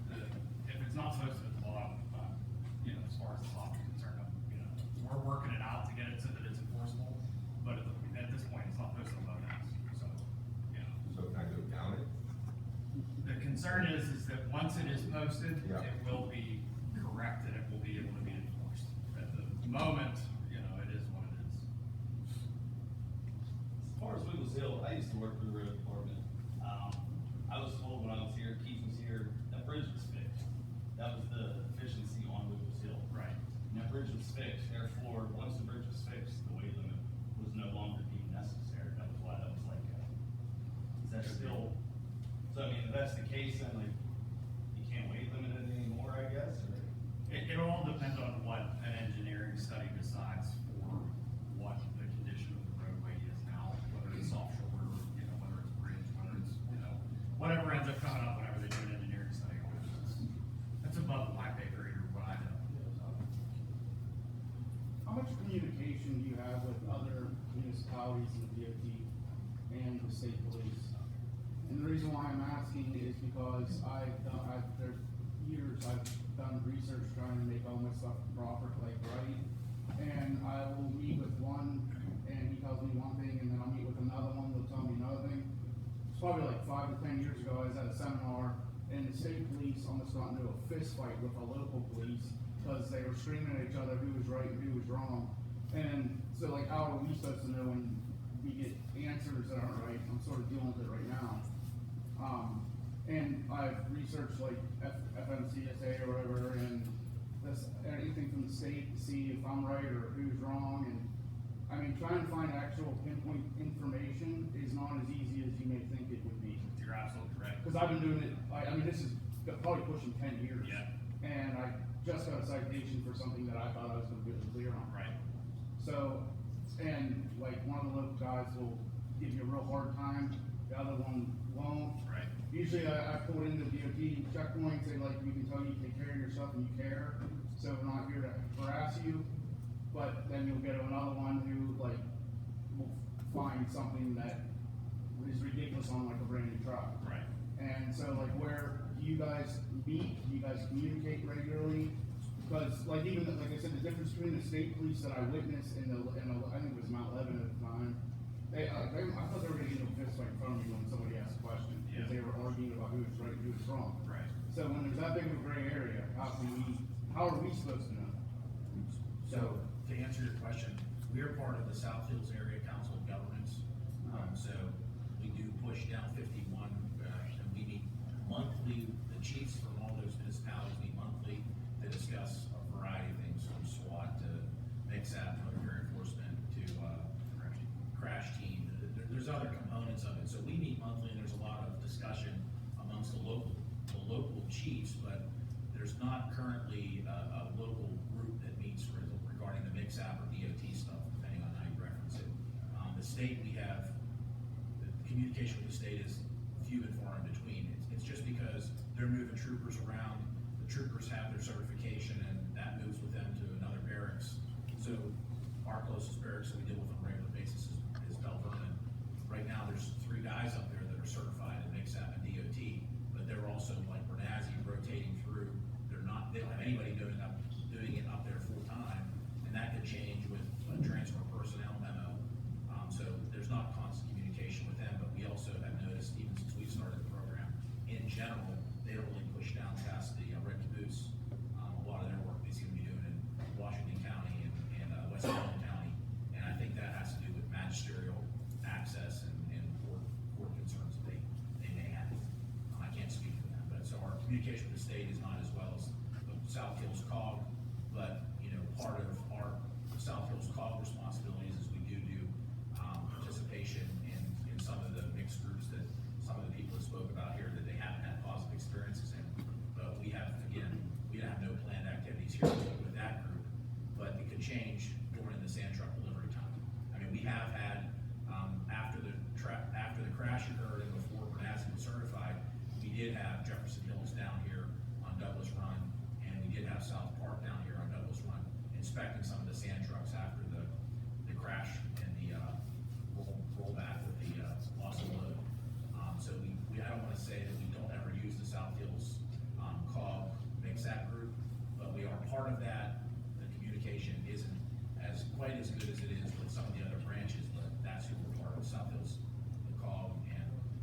that if it's not posted at the bottom, you know, as far as the top is concerned, you know, we're working it out to get it so that it's enforceable, but at this point, it's not posted on both ends, so, you know. So can I go down it? The concern is that once it is posted, Yeah. it will be corrected, it will be able to be enforced. At the moment, you know, it is what it is. As far as Wiggles Hill, I used to work for the road department. I was told when I was here, Keith was here, that bridge was fixed. That was the efficiency on Wiggles Hill. Right. And that bridge was fixed, therefore, once the bridge was fixed, the weight limit was no longer deemed necessary. That was why that was like, is that still, so I mean, if that's the case, then like, you can't weight limit it anymore, I guess, or? It'll all depend on what an engineering study decides for what the condition of the roadway is now, whether it's soft shoulder, you know, whether it's bridge, whether it's, you know, whatever ends up coming up whenever they do an engineering study on it. That's above my pay grade or what I know. How much communication do you have with other municipalities in the DOT and the state police? And the reason why I'm asking is because for years, I've done research trying to make all my stuff proper, like right. And I will meet with one and he tells me one thing, and then I'll meet with another one, they'll tell me another thing. It's probably like 5 to 10 years ago, I was at a seminar and the state police almost got into a fist fight with the local police because they were screaming at each other who was right and who was wrong. And so like, how are we supposed to know when we get answers that aren't right? I'm sort of dealing with it right now. And I've researched like FMCSA or whatever, and this, anything from the state to see if I'm right or who's wrong. And I mean, trying to find actual pinpoint information is not as easy as you may think it would be. You're absolutely correct. Cause I've been doing it, I mean, this is probably pushing 10 years. Yeah. And I just got a citation for something that I thought I was gonna be able to clear on. Right. So, and like one of the local guys will give you a real hard time, the other one won't. Right. Usually I pull it into DOT checkpoint, say like, we can tell you take care of yourself and you care, so we're not here to harass you. But then you'll get another one who like, will find something that is ridiculous on like a brand new truck. Right. And so like where do you guys meet, do you guys communicate regularly? Because like even, like I said, the difference between the state police that I witnessed and I think it was Mount Lebanon at the time, I thought they were gonna get into a fist fight in front of me when somebody asked a question, Yeah. because they were arguing about who was right and who was wrong. Right. So when there's that big of a gray area, how are we supposed to know? So, to answer your question, we are part of the South Hills Area Council of Governments. So we do push down 51, and we meet monthly, the chiefs from all those municipalities meet monthly to discuss a variety of things, from SWAT to MIXAP, motor enforcement, to, crash team. There's other components of it. So we meet monthly, and there's a lot of discussion amongst the local chiefs, but there's not currently a local group that meets regarding the MIXAP or DOT stuff, depending on how you reference it. The state, we have, the communication with the state is few and far in between. It's just because they're moving troopers around, the troopers have their certification, and that moves with them to another barracks. So our closest barracks that we deal with on a regular basis is Bell Vernon. Right now, there's 3 guys up there that are certified in MIXAP and DOT, but they're also like Bernazzi rotating through. They don't have anybody doing it up there full time, and that could change with a transfer personnel memo. So there's not constant communication with them, but we also have noticed, even since we started the program, in general, they don't really push down past the red caboose. A lot of their work they seem to be doing in Washington County and West Allen County, and I think that has to do with magisterial access and court concerns that they may have. I can't speak for them, but so our communication with the state is not as well as the South Hills COG, but, you know, part of our South Hills COG responsibilities is we do participation in some of the mixed groups that some of the people have spoke about here that they haven't had positive experiences in. But we have, again, we have no planned activities here with that group, but it could change during the sand truck delivery time. I mean, we have had, after the crash occurred and before Bernazzi was certified, we did have Jefferson Hills down here on Douglas Run, and we did have South Park down here on Douglas Run, inspecting some of the sand trucks after the crash and the, rollback with the, loss of load. So I don't wanna say that we don't ever use the South Hills, COG MIXAP group, but we are part of that. The communication isn't quite as good as it is with some of the other branches, but that's who we're part of, South Hills, the COG, and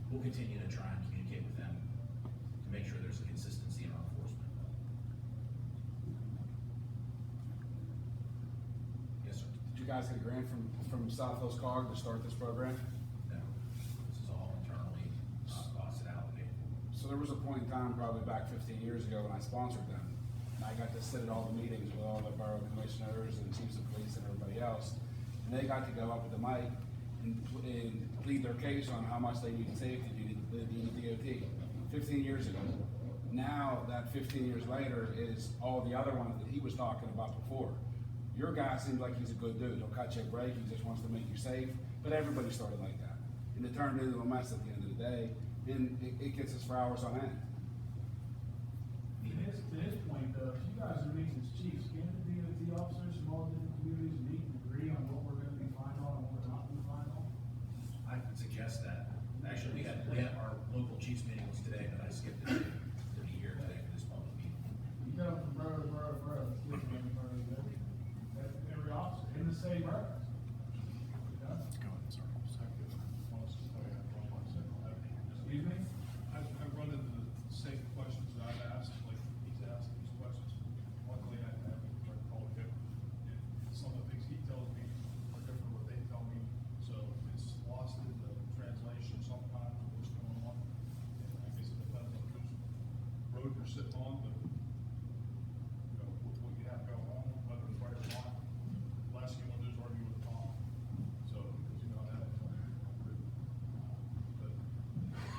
we'll continue to try and communicate with them to make sure there's a consistency in our enforcement. Yes, sir. Did you guys get a grant from South Hills COG to start this program? No, this is all internally, costed allocated. So there was a point in time, probably back 15 years ago, when I sponsored them. And I got to sit at all the meetings with all the borough commissioners and chiefs of police and everybody else. And they got to go up with the mic and plead their case on how much they needed safety, needed DOT. 15 years ago. Now, that 15 years later is all the other ones that he was talking about before. Your guy seems like he's a good dude. He'll cut you a break. He just wants to make you safe. But everybody started like that. And it turned into a mess at the end of the day. And it gets us for hours on end. To his point, though, if you guys are meeting as chiefs, can the DOT officers from all different communities meet and agree on what we're gonna be fined on and what we're not gonna be fined on? I would suggest that. Actually, we had our local chiefs meeting was today, but I skipped it to be here today for this public meeting. You go from borough to borough to borough, different borough to borough. Every officer in the same borough. Go ahead, sorry. Excuse me? I've run into the same questions that I've asked, like he's asking these questions. Luckily, I have tried to call him. And some of the things he tells me are different than what they tell me, so it's lost in the translation sometimes of what's going on. And I guess it depends on whose road you're sitting on, but you know, what you have going on, whether it's right or not. Last thing you want to do is argue with Tom.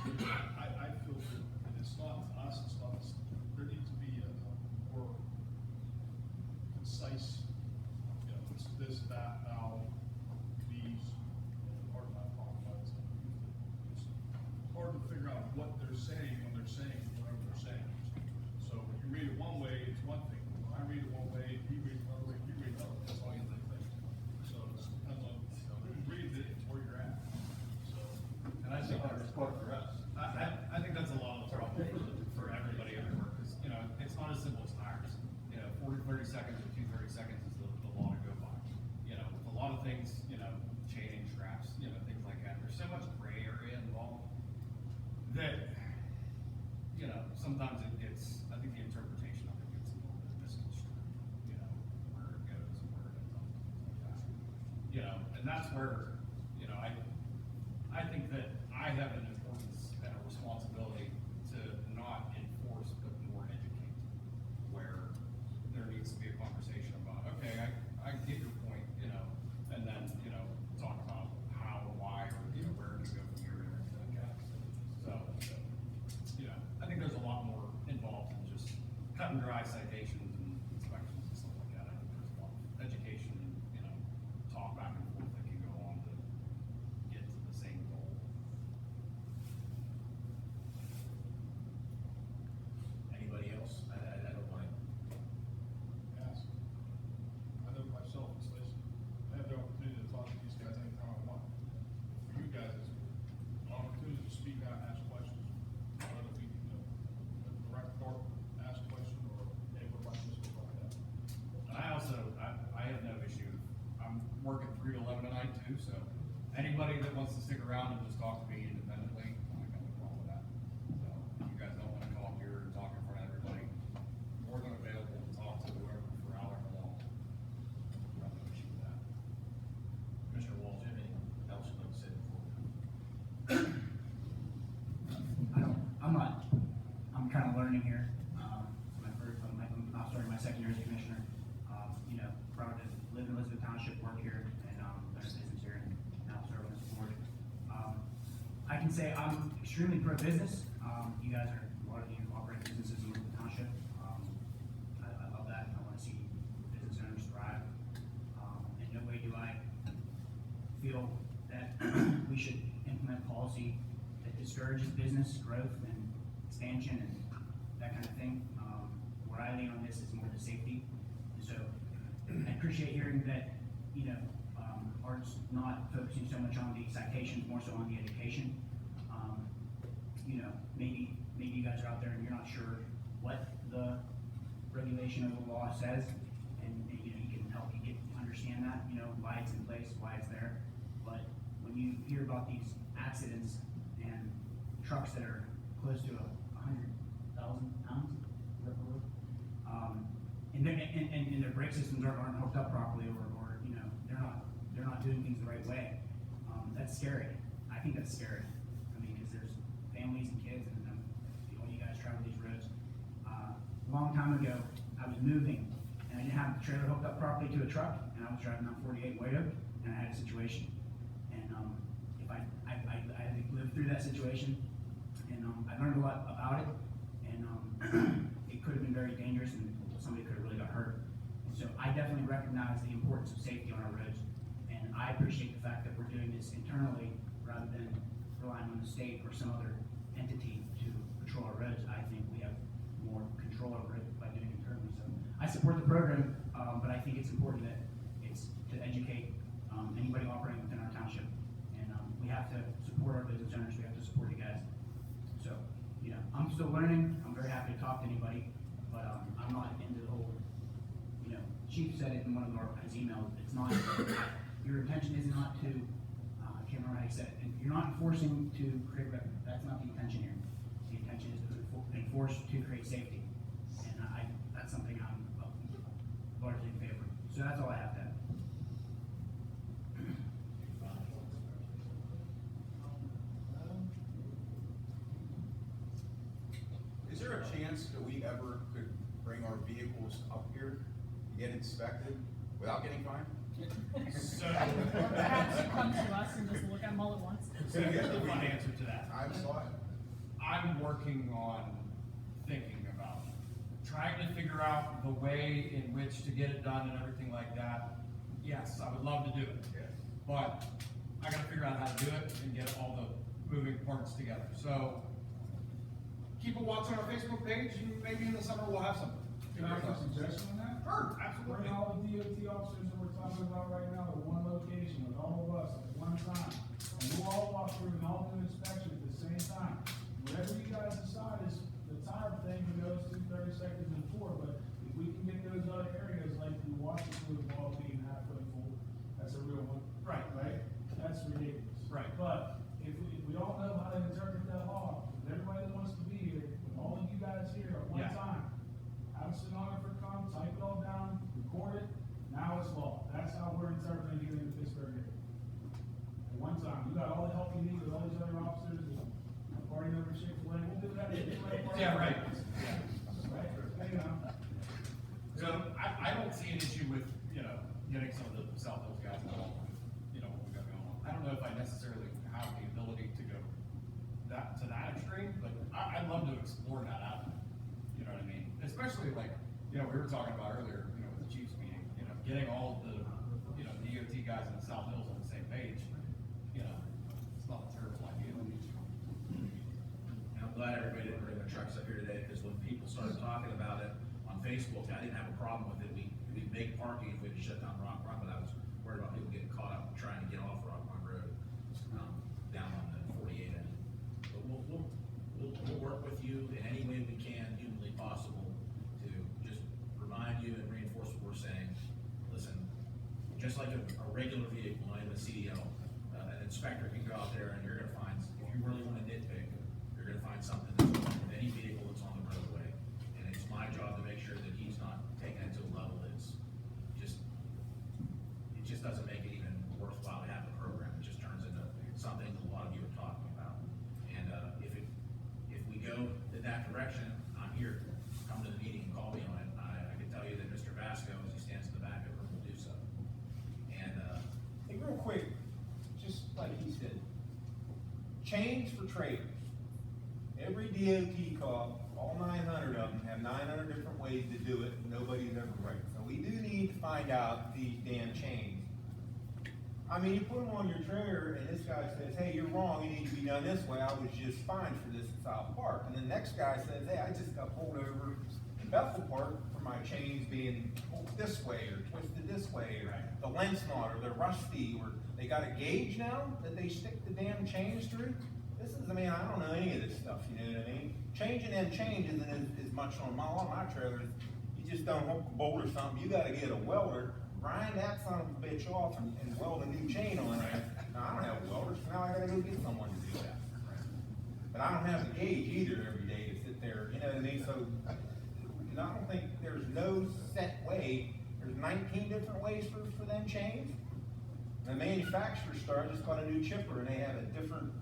I feel that, and it's not us, it's not us, there needs to be a more concise, you know, it's this, that, now, these, pardon my apologize. It's hard to figure out what they're saying when they're saying whatever they're saying. So if you read it one way, it's one thing, when I read it one way, he reads it another way, you read it another, that's all you think. So it depends on, who reads it, it's where you're at, so. And I think that's part for us. I think that's a lot of the problem for everybody everywhere, because, you know, it's not as simple as tires. You know, 30 seconds or 30 seconds is the law to go by. You know, with a lot of things, you know, chaining, straps, you know, things like that, there's so much gray area involved that, you know, sometimes it gets, I think the interpretation of it gets a little bit misconstrued, you know, where it goes and where it ends up, things like that. You know, and that's where, you know, I think that I have an importance and a responsibility to not enforce, but more educate. Where there needs to be a conversation about, okay, I get your point, you know, and then, you know, talk about how or why, or, you know, where it can go from here and everything like that. So, you know, I think there's a lot more involved than just cut and dry citations and inspections and stuff like that. I think there's a lot of education and, you know, talk back and forth that can go on to get to the same goal. Anybody else? I don't want to. Yes. I know myself, it's this, I have the opportunity to talk to these guys anytime I want. For you guys, it's an opportunity to speak out, ask questions, whether we, you know, direct court, ask questions, or, hey, what about this, what about that? And I also, I have no issue, I'm working 3 to 11 tonight too, so anybody that wants to stick around and just talk to me independently, I got no problem with that. So, if you guys don't wanna talk here and talk in front of everybody, more than available to talk to whoever for however long. I have no issue with that. Commissioner Walls, do you have anything else you'd like to say before? I'm kind of learning here. I'm starting my second year as a commissioner. You know, proud to live in Elizabeth Township, work here, and, own a business here, and now serve on this board. I can say I'm extremely pro-business. You guys are, a lot of you operate businesses in Elizabeth Township. I love that. I want to see business owners thrive. In no way do I feel that we should implement policy that discourages business growth and expansion and that kind of thing. Where I lean on this is more the safety. So I appreciate hearing that, you know, Art's not focusing so much on the citations, more so on the education. You know, maybe you guys are out there and you're not sure what the regulation of the law says, and you know, he can help you understand that, you know, why it's in place, why it's there. But when you hear about these accidents and trucks that are close to 100,000 pounds, is that the word? And their brake systems aren't hooked up properly, or you know, they're not doing things the right way. That's scary. I think that's scary. I mean, because there's families and kids, and all you guys travel these roads. A long time ago, I was moving, and I didn't have the trailer hooked up properly to a truck, and I was driving on 48 White Oak, and I had a situation. And if I had to live through that situation, and I learned a lot about it, and it could have been very dangerous, and somebody could have really got hurt. And so I definitely recognize the importance of safety on our roads, and I appreciate the fact that we're doing this internally rather than relying on the state or some other entity to patrol our roads. I think we have more control over it by doing it internally. So I support the program, but I think it's important that it's to educate anybody operating within our township. And we have to support our business owners, we have to support you guys. So, you know, I'm still learning, I'm very happy to talk to anybody, but I'm not into the whole, you know, Chief said it in one of his emails, it's not, your intention is not to, I can't remember how he said it, and you're not enforcing to create revenue, that's not the intention here. The intention is to enforce to create safety, and that's something I'm largely in favor of. So that's all I have to add. Is there a chance that we ever could bring our vehicles up here to get inspected without getting fined? So, Perhaps you come to us and just look at them all at once. so here's the fun answer to that. I saw it. I'm working on thinking about, trying to figure out the way in which to get it done and everything like that. Yes, I would love to do it, but I gotta figure out how to do it and get all the moving parts together. So, keep a watch on our Facebook page, and maybe in the summer we'll have something. Can I have a suggestion on that? Sure, absolutely. Bring all the DOT officers that we're talking about right now to one location with all of us at one time. And we'll all walk through and all do an inspection at the same time. Whatever you guys decide is the time thing that goes through 30 seconds and 4, but if we can get those other areas like the Washington ball being halfway full, that's a real one. Right. Right? That's ridiculous. Right. But if we don't know how to interpret that law, if everybody that wants to be here, with all of you guys here at one Yeah. time, have a stenographer come, type it all down, record it, now it's law. That's how we're interpreting here in the Pittsburgh area. At one time, you got all the help you need with all these other officers, and party over Chick-fil-A, we'll do that. Yeah, right. Right, you know. So I don't see an issue with, getting some of the South Hills guys involved with, what we got going on. I don't know if I necessarily have the ability to go to that extreme, but I'd love to explore that avenue. You know what I mean? Especially like, we were talking about earlier, with the Chiefs meeting, getting all of the, DOT guys in the South Hills on the same page, it's not a terrible idea. And I'm glad everybody didn't bring their trucks up here today, because when people started talking about it on Facebook, I didn't have a problem with it. We'd make parking if we could shut down Rock Run, but I was worried about people getting caught up trying to get off Rock Run Road, down on the 48 end. But we'll work with you in any way we can, humanly possible, to just remind you and reinforce what we're saying. Listen, just like a regular vehicle, not even a CDL, an inspector can go out there and you're gonna find, if you really wanna nitpick, you're gonna find something that's wrong with any vehicle that's on the roadway. And it's my job to make sure that he's not taking it to a level that's it just doesn't make it even worthwhile to have the program. It just turns into something that a lot of you are talking about. And, if we go in that direction, I'm here, come to the meeting and call me on it. I can tell you that Mr. Vasco, as he stands in the back of the room, will do so. And, Hey, real quick, just like he said, chains for trailers. Every DOT call, all 900 of them have 900 different ways to do it, and nobody's ever right. So we do need to find out these damn chains. I mean, you put them on your trailer, and this guy says, hey, you're wrong, you need to be done this way, I was just fined for this at South Park. And the next guy says, hey, I just got pulled over in Bethel Park for my chains being pulled this way, or twisted this way, or the length's not, or they're rusty, or they got a gauge now that they stick the damn chains through. This is, I don't know any of this stuff, you know what I mean? Changing them chains isn't as much on my trailers. You just don't hook a bolt or something, you gotta get a welder, grind that son of a bitch off and weld a new chain on it. Now, I don't have welders, so now I gotta go get someone to do that. But I don't have the gauge either every day to sit there, you know what I mean? So, I don't think there's no set way. There's 19 different ways for them chains. The manufacturer store just got a new chipper and they have a different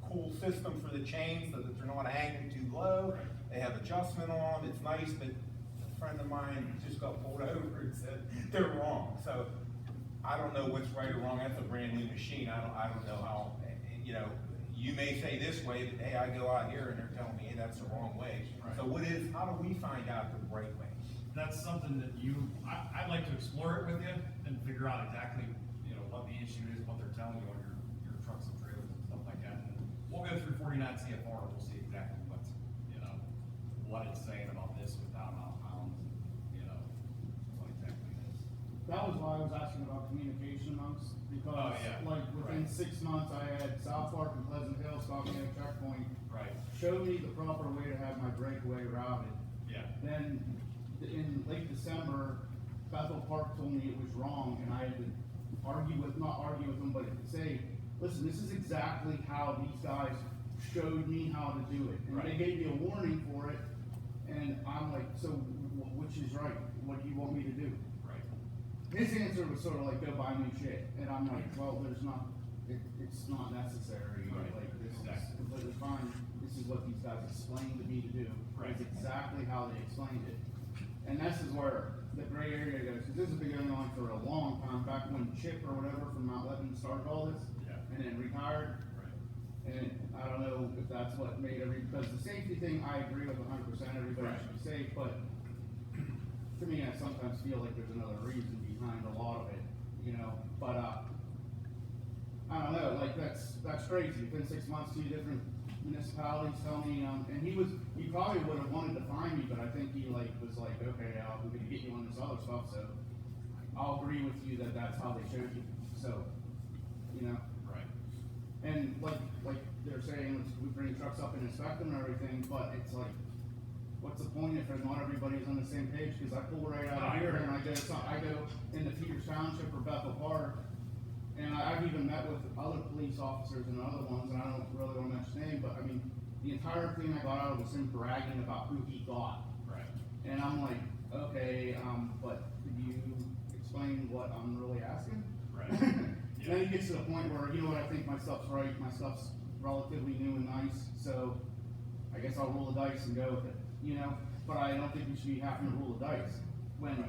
cool system for the chains so that they're not hanging too low. They have adjustment on them, it's nice, but a friend of mine just got pulled over and said they're wrong. So I don't know what's right or wrong. That's a brand new machine. I don't know how, you may say this way, but hey, I go out here and they're telling me, hey, that's the wrong way. Right. So how do we find out the right way? That's something that I'd like to explore it with you and figure out exactly, what the issue is, what they're telling you on your trucks and trailers and stuff like that. And we'll go through 49 CFR and we'll see exactly what it's saying about this without pounds, what exactly it is. That was why I was asking about communication amongst, because Oh, yeah. within Right. 6 months, I had South Park and Pleasant Hill stopping at a checkpoint, Right. showed me the proper way to have my breakaway routed. Yeah. Then, in late December, Bethel Park told me it was wrong, and I had to not argue with them, but say, listen, this is exactly how these guys showed me how to do it. And they Right. gave me a warning for it, and I'm like, so which is right? What do you want me to do? Right. His answer was sort of like, go buy new shit, and I'm like, well, it's not necessary, Right. like, this is Exactly. completely fine, this is what these guys explained to me to do. Right. It's exactly how they explained it, and this is where the gray area goes, because this has been going on for a long time, back when Chip or whatever from Mount Lebanon started all this, Yeah. and then retired. Right. And I don't know if that's what made because the safety thing, I agree with 100%, everybody should be safe, but to me, I sometimes feel like there's another reason behind a lot of it, you know, but, I don't know, like, that's crazy, within 6 months, 2 different municipalities tell me, and he probably would have wanted to find me, but I think he was like, okay, I'm gonna get you on this other stuff, so I'll agree with you that that's how they showed you, so, you know. Right. And like they're saying, we bring trucks up and inspect them and everything, but it's like, what's the point if not everybody's on the same page? Cause I pull right out of here and I go into Peters Township or Bethel Park, and I've even met with other police officers and other ones, and I don't really wanna mention name, but I mean, the entire thing I got out of was him bragging about who he got. Right. And I'm like, okay, but could you explain what I'm really asking? Right. And then he gets to the point where, you know what, I think my stuff's right, my stuff's relatively new and nice, so I guess I'll roll the dice and go with it, you know? But I don't think we should be having to roll the dice when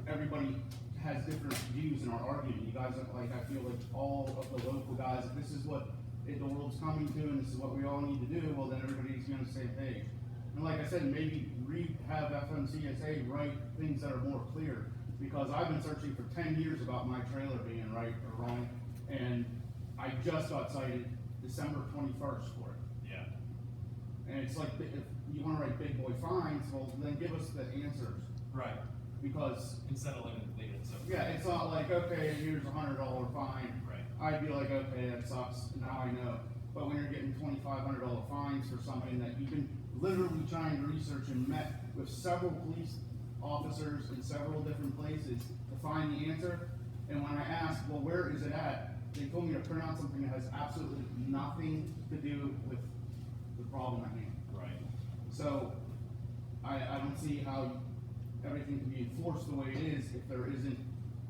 everybody has different views in our argument. You guys, I feel like all of the local guys, if this is what the world's coming to and this is what we all need to do, well, then everybody's on the same page. And like I said, maybe have FMCSA write things that are more clear. Because I've been searching for 10 years about my trailer being right or wrong, and I just got cited December 21st for it. Yeah. And it's like, if you wanna write big boy fines, well, then give us the answers, Right. because, Instead of leaving it so. yeah, it's not like, okay, here's $100 fine. Right. I'd be like, okay, that sucks, now I know. But when you're getting $2,500 fines for something that you've been literally trying to research and met with several police officers in several different places to find the answer, and when I asked, well, where is it at? They told me to print out something that has absolutely nothing to do with the problem at hand. Right. So, I don't see how everything can be enforced the way it is if there isn't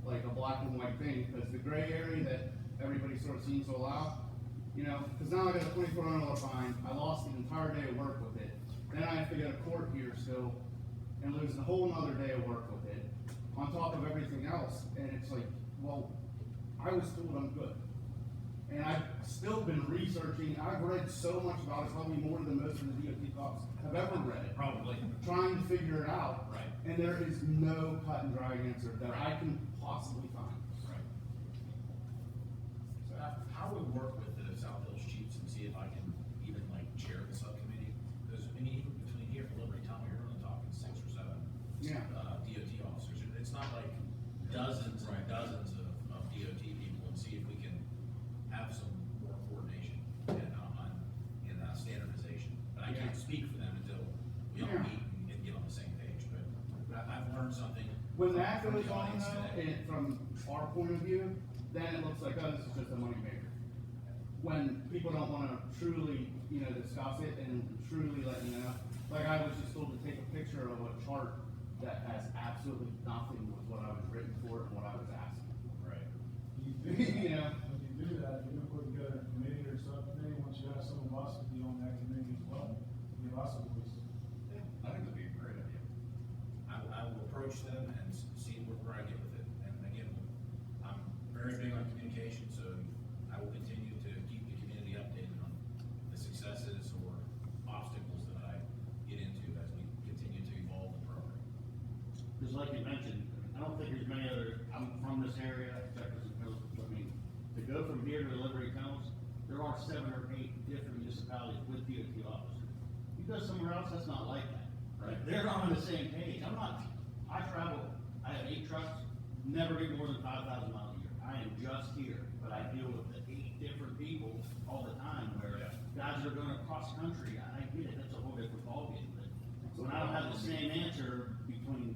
like a black and white thing, because the gray area that everybody sort of seems to allow, you know, because now I got a $2,400 fine, I lost an entire day of work with it, then I have to go to court here still, and lose a whole nother day of work with it, on top of everything else, and it's like, well, I was told I'm good. And I've still been researching, I've read so much about it, probably more than most of the DOT cops have ever read it. Probably. Trying to figure it out. Right. And there is no cut and dry answer that I can possibly find. Right. So how would we work with the South Hills Chiefs and see if I can even like chair the subcommittee? Because, I mean, even between here and Liberty Town, you're only talking 6 or 7 DOT officers. It's not like dozens and dozens of DOT people, and see if we can have some more coordination and standardization. But I can't speak for them until we all meet and get on the same page, but I've learned something. When that from goes the on audience though, today. and from our point of view, then it looks like, oh, this is just a moneymaker. When people don't wanna truly, you know, discuss it and truly let you know, like I was just told to take a picture of a chart that has absolutely nothing with what I was written for and what I was asking. Right. You know? When you do that, you're gonna put together a committee or subcommittee, once you have some of us to be on that committee as well, give us a voice. I think that'd be a great idea. I will approach them and see where I get with it. And again, I'm very big on communication, so I will continue to keep the community updated on the successes or obstacles that I get into as we continue to evolve the program. Because like you mentioned, I don't think there's many other, I'm from this area, Jefferson Hills, I mean, to go from here to Liberty Towns, there are 7 or 8 different municipalities with DOT officers. You go somewhere else, that's not like that. Right. They're not on the same page. I travel, I have 8 trucks, never get more than 5,000 miles a year. I am just here, but I deal with the 8 different people all the time where guys are going across country. I get it, that's a whole different ballgame. But when I don't have the same answer between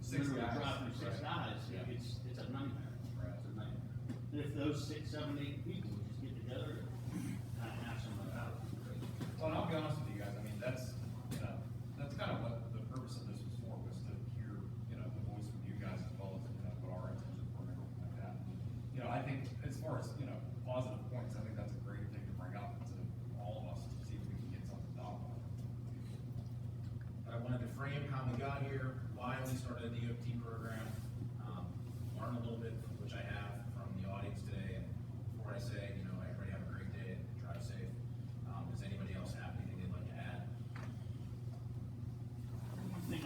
6 literally guys. drive through 6 guys, Yeah. it's a nightmare. It's a nightmare. And if those 6, 7, 8 people would just get together and kind of hash some of that out, it'd be great. Well, and I'll be honest with you guys, I mean, that's, you know, that's kind of what the purpose of this was for, was to hear, you know, the voice from you guys as well as, you know, what our intentions were and everything like that. You know, I think as far as, you know, positive points, I think that's a great thing to bring up to all of us to see if we can get something done. I wanted to frame how we got here, why we started a DOT program, learn a little bit, which I have from the audience today. And before I say, you know, everybody have a great day at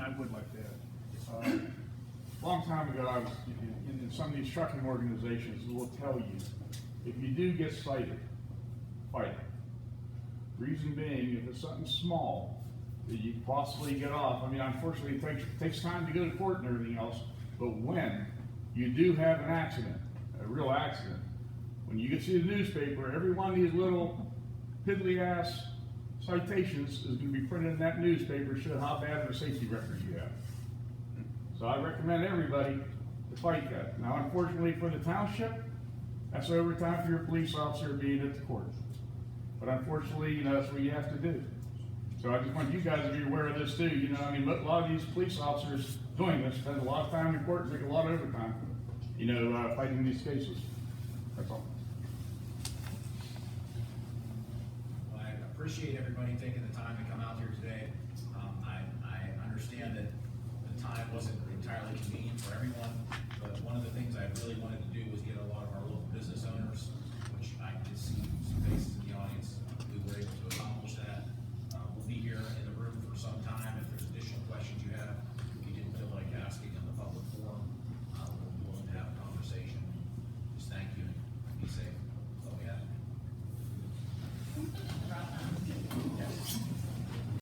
I would like to add. Long time ago, I was, in some of these trucking organizations will tell you, if you do get cited, fight it. Reason being, if it's something small, that you can possibly get off, I mean, unfortunately, it takes time to go to court and everything else, but when you do have an accident, a real accident, when you can see the newspaper, every one of these little piddly ass citations is gonna be printed in that newspaper, show how bad of a safety record you have. So I recommend everybody to fight that. Now, unfortunately for the township, that's overtime for your police officer being at the court. But unfortunately, you know, that's what you have to do. So I just want you guys to be aware of this too, you know, I mean, a lot of these police officers doing this spend a lot of time in court, and make a lot of overtime, you know, fighting these cases. That's all. Well, I appreciate everybody taking the time to come out here today. I understand that the time wasn't entirely convenient for everyone, but one of the things I really wanted to do was get a lot